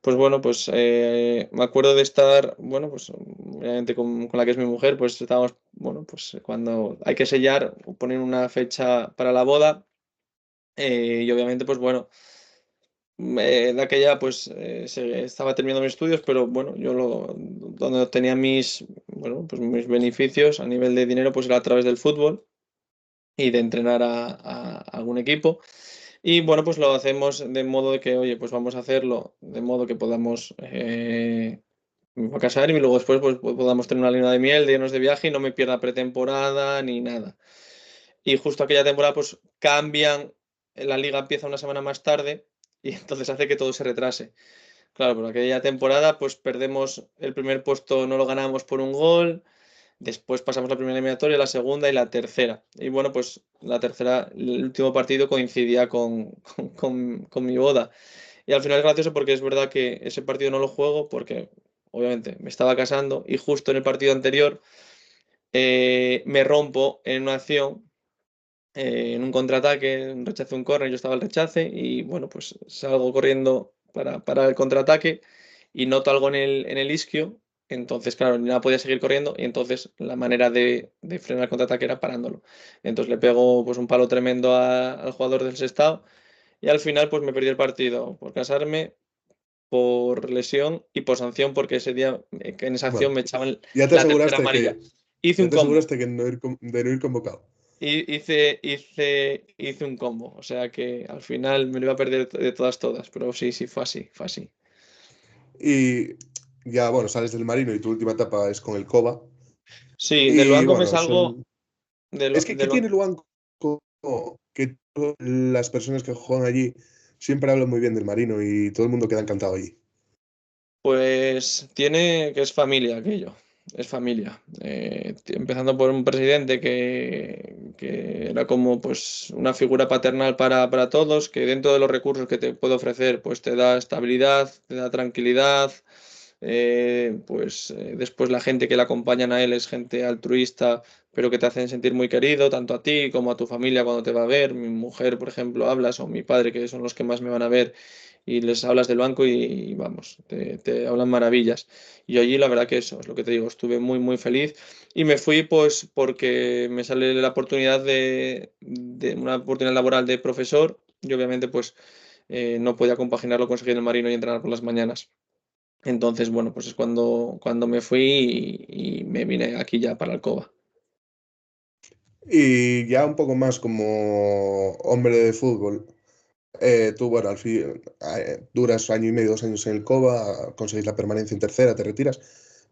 Pues bueno, pues me acuerdo de estar, bueno, pues obviamente con la que es mi mujer, pues estábamos, bueno, pues cuando hay que sellar, poner una fecha para la boda, y obviamente, pues bueno, de aquella, pues estaba terminando mis estudios, pero bueno, donde obtenía bueno, pues mis beneficios a nivel de dinero, pues era a través del fútbol y de entrenar a algún equipo. Y bueno, pues lo hacemos de modo de que, oye, pues vamos a hacerlo de modo que podamos me voy a casar y luego después pues podamos tener una luna de miel, de irnos de viaje y no me pierda pretemporada ni nada. Y justo aquella temporada pues cambian, la liga empieza una semana más tarde y entonces hace que todo se retrase. Claro, por aquella temporada pues perdemos el primer puesto, no lo ganamos por un gol. Después pasamos la primera eliminatoria, la segunda y la tercera. Y bueno, pues la tercera, el último partido coincidía con mi boda. Y al final es gracioso porque es verdad que ese partido no lo juego porque obviamente me estaba casando y justo en el partido anterior me rompo en una acción, en un contraataque, un rechace, un córner, yo estaba al rechace y bueno, pues salgo corriendo para el contraataque y noto algo en el isquio. Entonces, claro, ni nada podía seguir corriendo y entonces la manera de frenar el contraataque era parándolo. Entonces le pego pues un palo tremendo al jugador del Sestao y al final pues me perdí el partido por casarme, por lesión y por sanción porque ese día en esa acción Bueno, me echaban ya te la tercera aseguraste amarilla. que, Hice ya un te combo. aseguraste que de no ir convocado. Hice un combo, o sea que al final me lo iba a perder de todas, todas, pero sí, sí, fue así, fue así. Y ya, bueno, sales del Marino y tu última etapa es con el Cova. Sí, del Y banco me bueno, salgo, es que, ¿qué del banco, tiene Luan que las personas que juegan allí siempre hablan muy bien del Marino y todo el mundo queda encantado allí? pues tiene que es familia aquello, es familia. Empezando por un presidente que era como pues una figura paternal para todos, que dentro de los recursos que te puede ofrecer, pues te da estabilidad, te da tranquilidad. Después la gente que le acompañan a él es gente altruista, pero que te hacen sentir muy querido, tanto a ti como a tu familia cuando te va a ver. Mi mujer, por ejemplo, hablas, o mi padre, que son los que más me van a ver y les hablas del banco y vamos, te hablan maravillas. Y yo allí la verdad que eso es lo que te digo, estuve muy, muy feliz y me fui pues porque me sale la oportunidad de una oportunidad laboral de profesor y obviamente pues no podía compaginarlo con seguir en el Marino y entrenar por las mañanas. Entonces, bueno, pues es cuando me fui y me vine aquí ya para Alcoba. Y ya un poco más como hombre de fútbol. Tú, bueno, al fin duras año y medio, 2 años en el COBA, conseguís la permanencia en tercera, te retiras,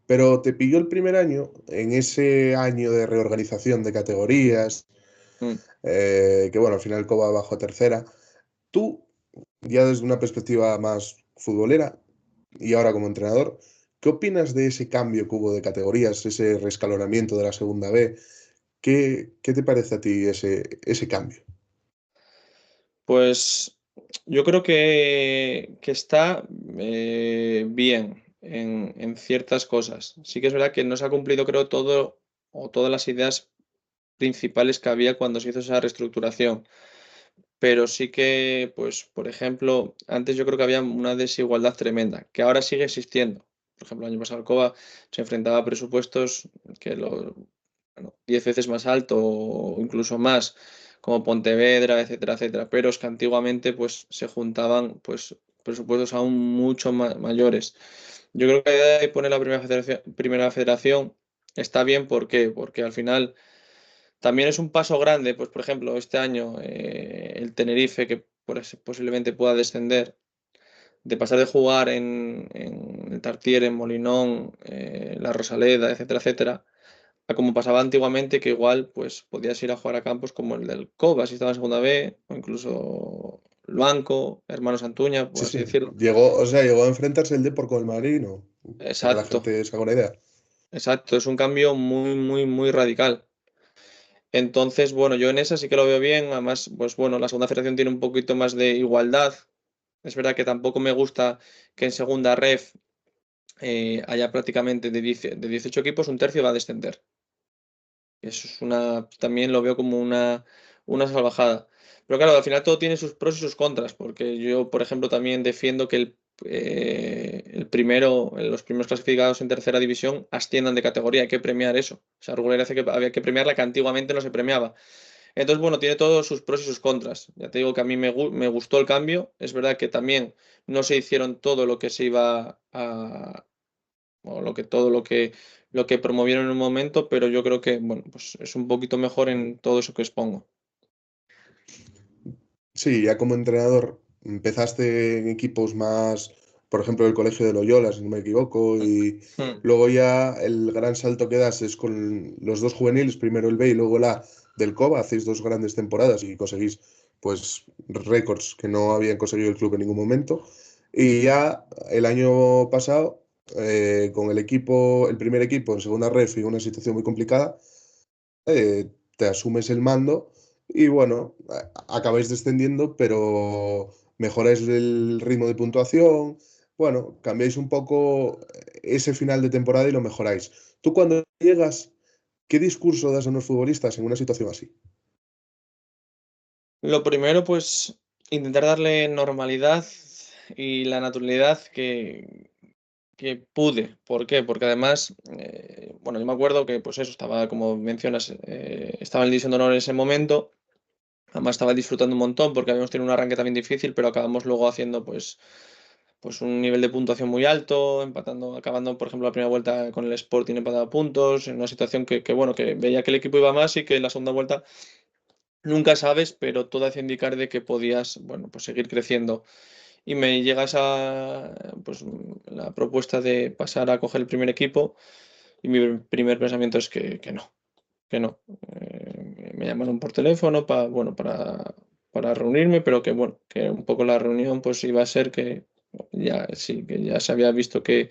pero te pilló el primer año, en ese año de reorganización de categorías, Mm. que bueno, al final el COBA bajó a tercera. Tú, ya desde una perspectiva más futbolera y ahora como entrenador, ¿qué opinas de ese cambio que hubo de categorías, ese rescalonamiento de la segunda B? ¿Qué te parece a ti ese cambio? Pues yo creo que está bien en ciertas cosas. Sí que es verdad que no se ha cumplido, creo, todo o todas las ideas principales que había cuando se hizo esa reestructuración. Pero sí que, pues, por ejemplo, antes yo creo que había una desigualdad tremenda, que ahora sigue existiendo. Por ejemplo, el año pasado Alcoba se enfrentaba a presupuestos que bueno, 10 veces más alto o incluso más, como Pontevedra, etcétera, etcétera. Pero es que antiguamente pues se juntaban pues presupuestos aún mucho mayores. Yo creo que la idea de poner la primera federación está bien, ¿por qué? Porque al final también es un paso grande, pues por ejemplo, este año el Tenerife, que posiblemente pueda descender, de pasar de jugar en el Tartiere, en Molinón, La Rosaleda, etcétera, etcétera, a como pasaba antiguamente, que igual pues podías ir a jugar a campos como el del Cobas si estaba en segunda B, o incluso el Banco, Hermanos Antuña, Sí, por así sí. decirlo. Llegó a enfrentarse el Depor con el Madrid, ¿no? Para que la Exacto, gente se haga una idea. exacto, es un cambio muy, muy, muy radical. Entonces, bueno, yo en esa sí que lo veo bien. Además, pues bueno, la segunda federación tiene un poquito más de igualdad. Es verdad que tampoco me gusta que en segunda ref haya prácticamente de 18 equipos, un tercio va a descender. Eso es también lo veo como una salvajada. Pero claro, al final todo tiene sus pros y sus contras, porque yo, por ejemplo, también defiendo que los primeros clasificados en tercera división asciendan de categoría. Hay que premiar eso. Esa regularidad había que premiarla que antiguamente no se premiaba. Entonces, bueno, tiene todos sus pros y sus contras. Ya te digo que a mí me gustó el cambio. Es verdad que también no se hicieron todo lo que se iba a, o lo que promovieron en un momento, pero yo creo que, bueno, pues es un poquito mejor en todo eso que expongo. Sí, ya como entrenador empezaste en equipos más, por ejemplo, el Colegio de Loyola, si no me equivoco, y Hmm. luego ya el gran salto que das es con los dos juveniles, primero el B y luego el A del COBA, hacéis dos grandes temporadas y conseguís pues récords que no habían conseguido el club en ningún momento. Y ya el año pasado, con el equipo, el primer equipo en segunda ref y una situación muy complicada, te asumes el mando y bueno, acabáis descendiendo, pero mejoráis el ritmo de puntuación, bueno, cambiáis un poco ese final de temporada y lo mejoráis. Tú cuando llegas, ¿qué discurso das a los futbolistas en una situación así? Lo primero, pues intentar darle normalidad y la naturalidad que pude. ¿Por qué? Porque además, bueno, yo me acuerdo que, pues eso, estaba, como mencionas, estaba en el División de Honor en ese momento. Además estaba disfrutando un montón porque habíamos tenido un arranque también difícil, pero acabamos luego haciendo pues un nivel de puntuación muy alto, acabando, por ejemplo, la primera vuelta con el Sporting empatado a puntos, en una situación bueno, que veía que el equipo iba más y que en la segunda vuelta nunca sabes, pero todo hacía indicar de que podías, bueno, pues seguir creciendo. Y me llega pues la propuesta de pasar a coger el primer equipo y mi primer pensamiento es que no, que no. Me llamaron por teléfono bueno, para reunirme, pero que bueno, que un poco la reunión pues iba a ser que ya sí, que ya se había visto que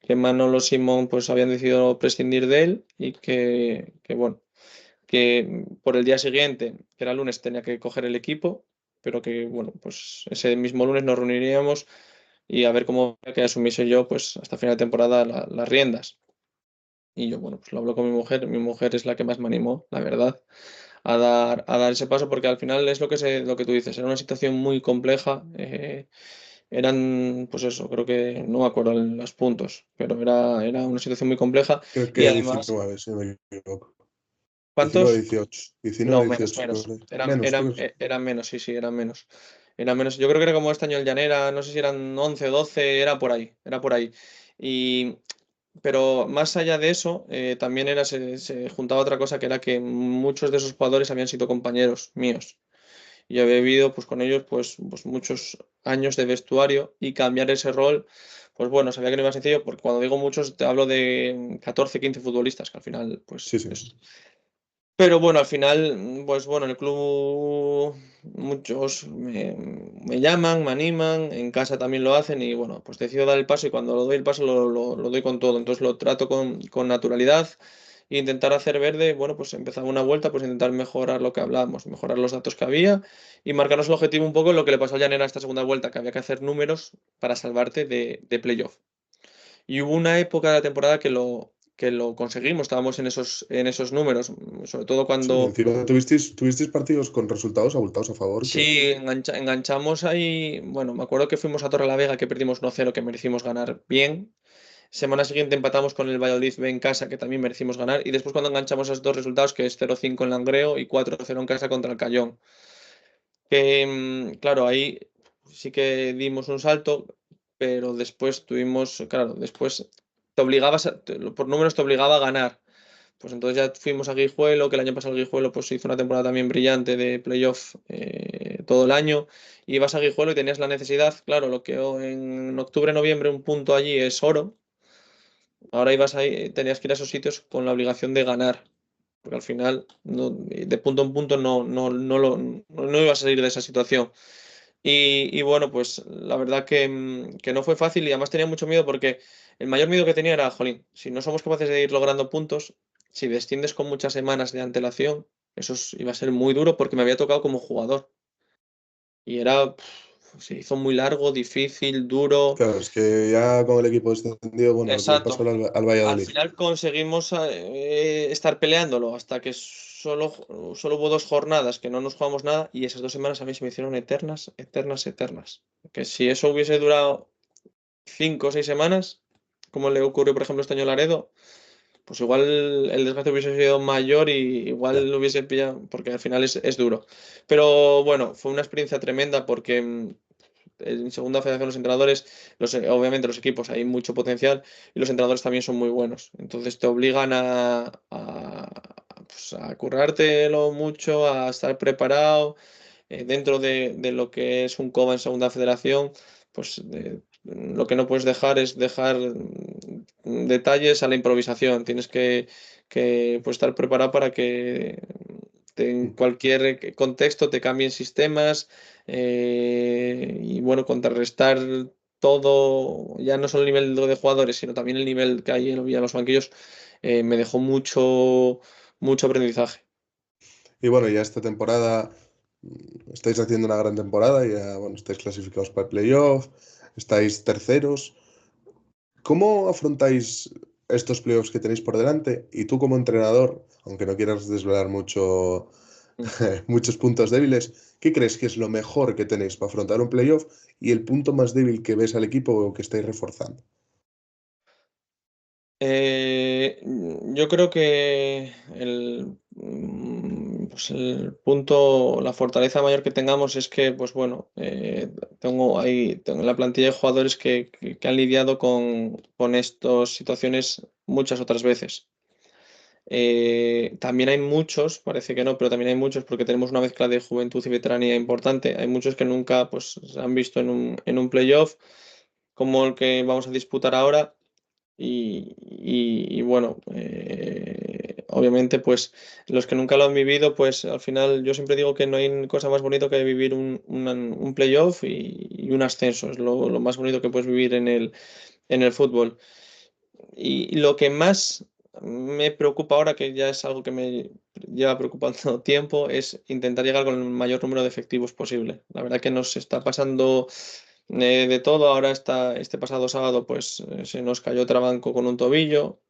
Manolo Simón pues habían decidido prescindir de él y que bueno, que por el día siguiente, que era lunes, tenía que coger el equipo, pero que bueno, pues ese mismo lunes nos reuniríamos y a ver cómo que asumiese yo pues hasta final de temporada las riendas. Y yo, bueno, pues lo hablo con mi mujer es la que más me animó, la verdad, a dar ese paso, porque al final es lo que tú dices, era una situación muy compleja, eran, pues eso, creo que no me acuerdo los puntos, pero era una situación muy compleja Creo y que además, 19, si no me equivoco. 19, ¿cuántos? 18. 19, No, menos, 18, creo. menos. Eran, Menos, eran, creo. eran menos, sí, sí, eran menos. Eran menos. Yo creo que era como este año el Llanera, no sé si eran 11 o 12, era por ahí, era por ahí. Y, pero más allá de eso, también se juntaba otra cosa que era que muchos de esos jugadores habían sido compañeros míos. Y había vivido pues, con ellos pues muchos años de vestuario y cambiar ese rol, pues bueno, sabía que no iba sencillo, porque cuando digo muchos te hablo de 14 15 futbolistas, que al final pues Sí, sí. es, pero bueno, al final, pues bueno, en el club muchos me llaman, me animan, en casa también lo hacen y bueno, pues decido dar el paso y cuando lo doy el paso lo doy con todo. Entonces lo trato con naturalidad e intentar hacer verde, bueno, pues empezaba una vuelta, pues intentar mejorar lo que hablábamos, mejorar los datos que había y marcarnos el objetivo un poco en lo que le pasó a Llanera esta segunda vuelta, que había que hacer números para salvarte de playoff. Y hubo una época de la temporada que lo conseguimos, estábamos en esos números, sobre todo Sí, cuando encima tuvisteis partidos con resultados abultados a favor que. sí enganchamos ahí, bueno, me acuerdo que fuimos a Torrelavega que perdimos 1-0, que merecimos ganar bien. Semana siguiente empatamos con el Valladolid B en casa, que también merecimos ganar. Y después cuando enganchamos esos dos resultados, que es 0-5 en Langreo y 4-0 en casa contra el Cayón. Que, claro, ahí sí que dimos un salto, pero después tuvimos, claro, después te obligabas, por números te obligaba a ganar. Pues entonces ya fuimos a Guijuelo, que el año pasado el Guijuelo pues hizo una temporada también brillante de playoff todo el año. Y ibas a Guijuelo y tenías la necesidad, claro, lo que en octubre, noviembre un punto allí es oro. Ahora ibas ahí, tenías que ir a esos sitios con la obligación de ganar. Porque al final, de punto en punto, no ibas a salir de esa situación. Y bueno, pues la verdad que no fue fácil y además tenía mucho miedo porque el mayor miedo que tenía era, jolín, si no somos capaces de ir logrando puntos, si desciendes con muchas semanas de antelación, iba a ser muy duro porque me había tocado como jugador. Y se hizo muy largo, difícil, duro. Claro, es que ya con el equipo descendido, bueno, lo que le pasó Exacto. al Al Valladolid. final conseguimos estar peleándolo hasta que solo hubo 2 jornadas que no nos jugamos nada y esas 2 semanas a mí se me hicieron eternas, eternas, eternas. Que si eso hubiese durado 5 o 6 semanas, como le ocurrió por ejemplo este año a Laredo, pues igual el desgaste hubiese sido mayor y igual Ya. lo hubiese pillado, porque al final es duro. Pero bueno, fue una experiencia tremenda porque en segunda federación los entrenadores, obviamente los equipos hay mucho potencial y los entrenadores también son muy buenos. Entonces te obligan pues, a currártelo mucho, a estar preparado dentro de lo que es un COBA en segunda federación. Pues lo que no puedes dejar es dejar detalles a la improvisación. Tienes que pues, estar preparado para que en cualquier contexto te cambien sistemas y bueno, contrarrestar todo, ya no solo el nivel de jugadores, sino también el nivel que hay en los banquillos, me dejó mucho, mucho aprendizaje. Y bueno, ya esta temporada estáis haciendo una gran temporada, ya bueno, estáis clasificados para el playoff, estáis terceros. ¿Cómo afrontáis estos playoffs que tenéis por delante? Y tú como entrenador, aunque no quieras desvelar muchos puntos débiles, ¿qué crees que es lo mejor que tenéis para afrontar un playoff y el punto más débil que ves al equipo o que estáis reforzando? Yo creo que pues el punto, la fortaleza mayor que tengamos es que, pues bueno, tengo en la plantilla de jugadores que han lidiado con estas situaciones muchas otras veces. También hay muchos, parece que no, pero también hay muchos porque tenemos una mezcla de juventud y veteranía importante. Hay muchos que nunca pues, se han visto en un playoff como el que vamos a disputar ahora y bueno, obviamente, pues los que nunca lo han vivido, pues al final yo siempre digo que no hay cosa más bonito que vivir un playoff y un ascenso. Es lo más bonito que puedes vivir en el fútbol. Y lo que más me preocupa ahora, que ya es algo que me lleva preocupando tiempo, es intentar llegar con el mayor número de efectivos posible. La verdad que nos está pasando de todo. Ahora este pasado sábado pues se nos cayó Trabanco con un tobillo,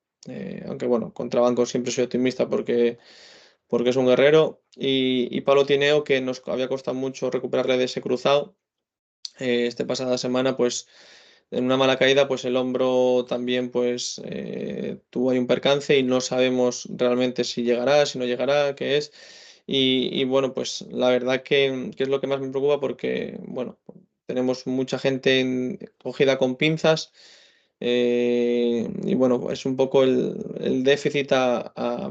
aunque bueno, con Trabanco siempre soy optimista porque es un guerrero, y Pablo Tineo que nos había costado mucho recuperarle de ese cruzado. Esta pasada semana, pues en una mala caída, pues el hombro también pues tuvo ahí un percance y no sabemos realmente si llegará, si no llegará, qué es. Y bueno, pues la verdad que es lo que más me preocupa porque, bueno, tenemos mucha gente cogida con pinzas. Y bueno, es un poco el déficit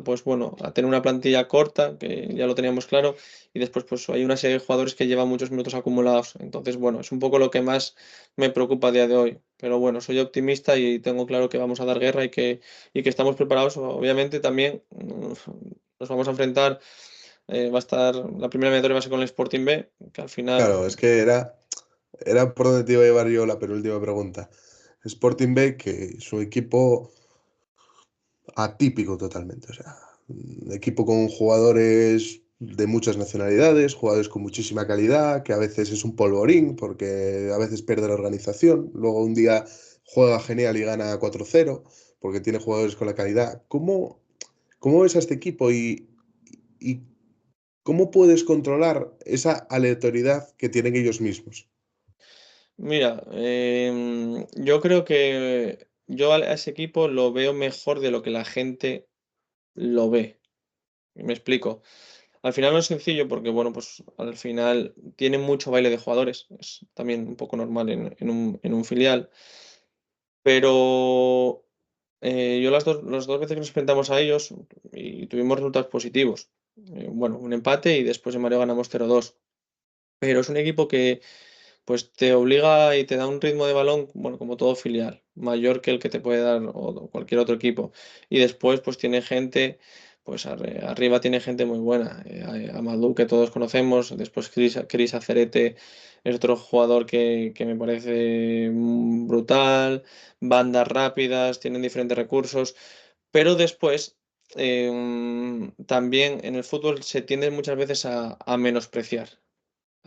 pues bueno, a tener una plantilla corta, que ya lo teníamos claro, y después pues hay una serie de jugadores que llevan muchos minutos acumulados. Entonces, bueno, es un poco lo que más me preocupa a día de hoy. Pero bueno, soy optimista y tengo claro que vamos a dar guerra y que estamos preparados. Obviamente también nos vamos a enfrentar, va a estar, la primera eliminatoria va a ser con el Sporting B, que al final, Claro, es que era por donde te iba a llevar yo la penúltima pregunta. Sporting B, que es un equipo atípico totalmente. O sea, un equipo con jugadores de muchas nacionalidades, jugadores con muchísima calidad, que a veces es un polvorín porque a veces pierde la organización. Luego un día juega genial y gana 4-0 porque tiene jugadores con la calidad. ¿Cómo ves a este equipo y cómo puedes controlar esa aleatoriedad que tienen ellos mismos? mira, yo creo que yo a ese equipo lo veo mejor de lo que la gente lo ve. Me explico. Al final no es sencillo porque, bueno, pues al final tiene mucho baile de jugadores. Es también un poco normal en un filial. Pero yo las dos veces que nos enfrentamos a ellos y tuvimos resultados positivos. Bueno, un empate y después en Mario ganamos 0-2. Pero es un equipo que pues te obliga y te da un ritmo de balón, bueno, como todo filial, mayor que el que te puede dar cualquier otro equipo. Y después, pues tiene gente, pues arriba tiene gente muy buena. Amadou, que todos conocemos, después Chris Acerete es otro jugador que me parece brutal, bandas rápidas, tienen diferentes recursos, pero después también en el fútbol se tiende muchas veces a menospreciar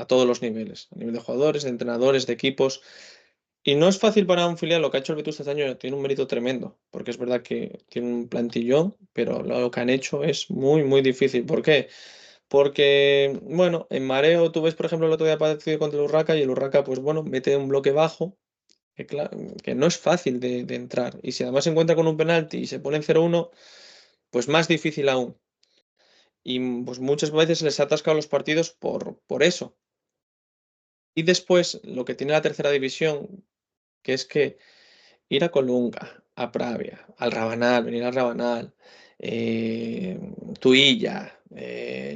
a todos los niveles, a nivel de jugadores, de entrenadores, de equipos. Y no es fácil para un filial, lo que ha hecho el Vetusta este año tiene un mérito tremendo, porque es verdad que tiene un plantillón, pero lo que han hecho es muy, muy difícil. ¿Por qué? Porque, bueno, en mareo tú ves, por ejemplo, el otro día partido contra el Urraca y el Urraca, pues bueno, mete un bloque bajo, que no es fácil de entrar. Y si además se encuentra con un penalti y se pone en 0-1, pues más difícil aún. Y pues muchas veces les ha atascado los partidos por eso. Y después, lo que tiene la tercera división, que es que ir a Colunga, a Pravia, al Rabanal, venir al Rabanal, eh, Tuilla,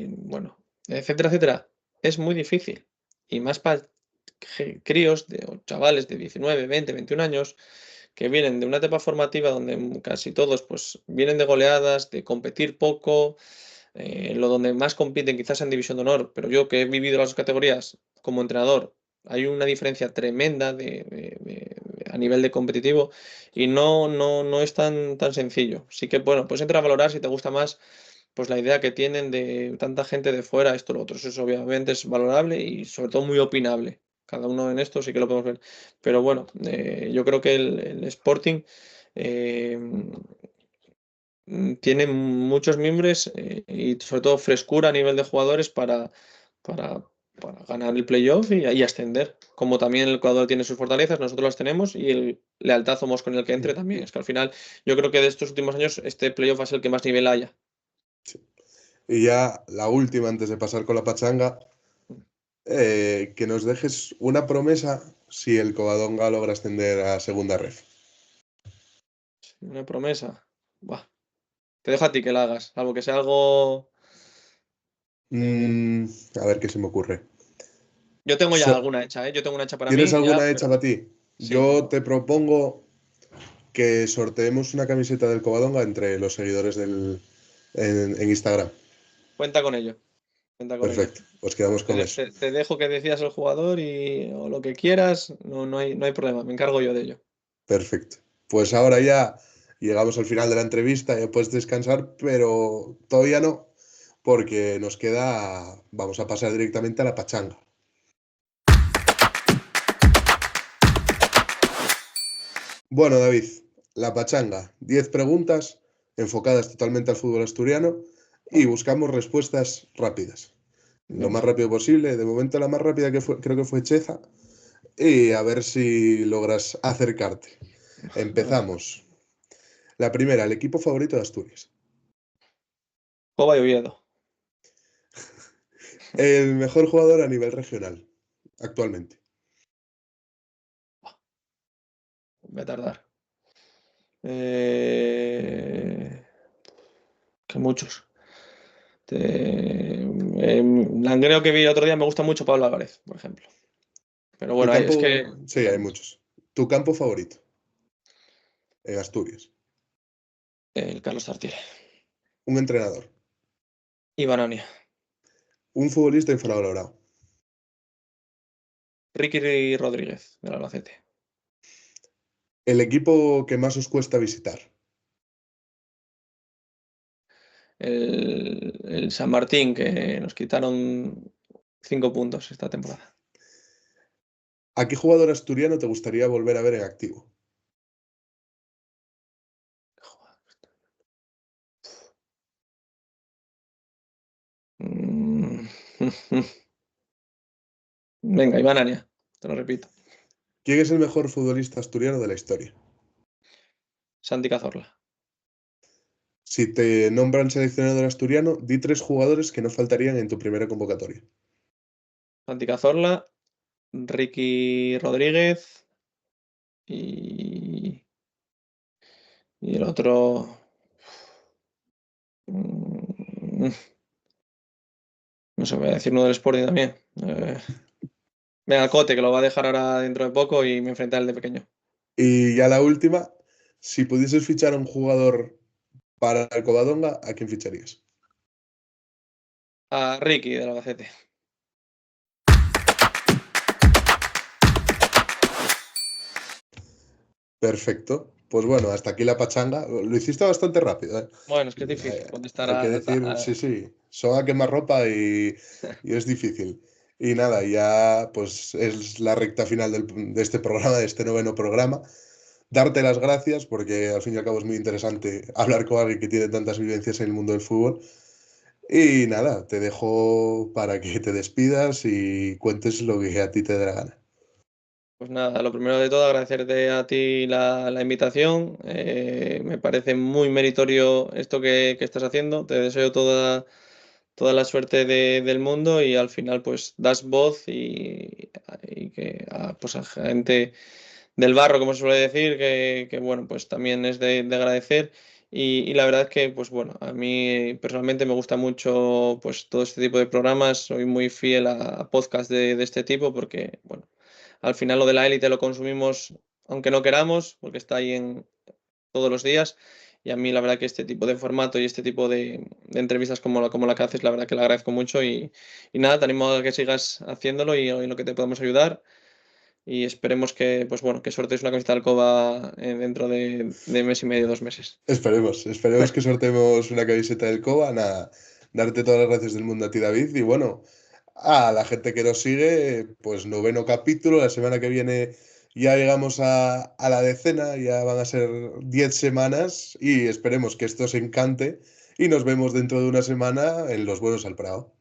bueno, etcétera, etcétera, es muy difícil. Y más para críos o chavales de 19, 20, 21 años que vienen de una etapa formativa donde casi todos pues vienen de goleadas, de competir poco, lo donde más compiten quizás en División de Honor, pero yo que he vivido las dos categorías como entrenador, hay una diferencia tremenda a nivel de competitivo y no es tan sencillo. Sí que, bueno, pues entra a valorar si te gusta más pues la idea que tienen de tanta gente de fuera, esto, lo otro. Eso obviamente es valorable y sobre todo muy opinable. Cada uno en esto sí que lo podemos ver. Pero bueno, yo creo que el Sporting eh, tiene muchos mimbres y sobre todo frescura a nivel de jugadores para, para ganar el playoff y ascender. Como también el Ecuador tiene sus fortalezas, nosotros las tenemos y el lealtad somos con el que entre también. Es que al final yo creo que de estos últimos años este playoff va a ser el que más nivel haya. Y ya la última, antes de pasar con la pachanga, que nos dejes una promesa si el Covadonga logra ascender a segunda ref. Una promesa. Buah, te dejo a ti que la hagas, salvo que sea algo... eh, Mm, a ver qué se me ocurre. yo tengo ya So- alguna hecha, ¿eh? Yo tengo una hecha para ¿Tienes mí ya, alguna hecha pero para ti? sí, Yo te propongo que sorteemos una camiseta del Covadonga entre los seguidores en Instagram. cuenta con ello. Cuenta con ello. Perfecto, pues quedamos con eso. Te dejo que decidas el jugador o lo que quieras, no hay problema, me encargo yo de ello. Perfecto. Pues ahora ya llegamos al final de la entrevista, ya puedes descansar, pero todavía no, porque nos queda, vamos a pasar directamente a la pachanga. Bueno, David, la pachanga, 10 preguntas enfocadas totalmente al fútbol asturiano y Vale, buscamos respuestas rápidas. Lo más venga, rápido posible. De momento la más rápida que fue, creo que fue Cheza. y a ver si logras acercarte. Empezamos. La primera, el equipo favorito de Asturias. Jova y Oviedo. El mejor jugador a nivel regional, actualmente. Voy a tardar. Que muchos. Langreo que vi el otro día me gusta mucho Pablo Álvarez, por ejemplo. Pero Tu bueno, es que campo, sí, hay muchos. Tu campo favorito en Asturias. el Carlos Tartiere. Un entrenador. Y Banania. Un futbolista infravalorado. Ricky Rodríguez, del Albacete. El equipo que más os cuesta visitar. El San Martín, que nos quitaron 5 puntos esta temporada. ¿A qué jugador asturiano te gustaría volver a ver en activo? Mm. Venga, y Banania, te lo repito. ¿Quién es el mejor futbolista asturiano de la historia? Santi Cazorla. Si te nombran seleccionador asturiano, di 3 jugadores que no faltarían en tu primera convocatoria. Santi Cazorla, Ricky Rodríguez y el otro. mm, No sé, voy a decir uno del Sporting también. Venga, Cote, que lo va a dejar ahora dentro de poco y me enfrenta al de pequeño. Y ya la última, si pudieses fichar a un jugador para el Covadonga, ¿a quién ficharías? A Ricky del Albacete. Perfecto. Pues bueno, hasta aquí la pachanga. Lo hiciste bastante rápido, ¿eh? Bueno, es que es difícil contestar Hay que decir, sí, sí, son a quemarropa y es difícil. Y nada, ya pues es la recta final de este programa, de este noveno programa. Darte las gracias porque al fin y al cabo es muy interesante hablar con alguien que tiene tantas vivencias en el mundo del fútbol. Y nada, te dejo para que te despidas y cuentes lo que a ti te dé la gana. Pues nada, lo primero de todo, agradecerte a ti la invitación. Me parece muy meritorio esto que estás haciendo. Te deseo toda la suerte del mundo y al final pues das voz y que pues a gente del barro, como se suele decir, que, bueno, pues también es de agradecer. Y la verdad es que, pues bueno, a mí personalmente me gusta mucho pues todo este tipo de programas. Soy muy fiel a podcasts de este tipo porque, bueno, al final lo de la élite lo consumimos aunque no queramos, porque está ahí en todos los días. Y a mí la verdad que este tipo de formato y este tipo de entrevistas como la que haces, la verdad que la agradezco mucho. Y nada, te animo a que sigas haciéndolo y en lo que te podamos ayudar. Y esperemos que, pues bueno, que sortees una camiseta de Alcoba dentro de mes y medio, 2 meses. Esperemos que sorteemos una camiseta del Coba. Nada, darte todas las gracias del mundo a ti, David. Y bueno, a la gente que nos sigue, pues noveno capítulo. La semana que viene ya llegamos a la decena, ya van a ser 10 semanas y esperemos que esto os encante y nos vemos dentro de una semana en Los Buenos al Prado.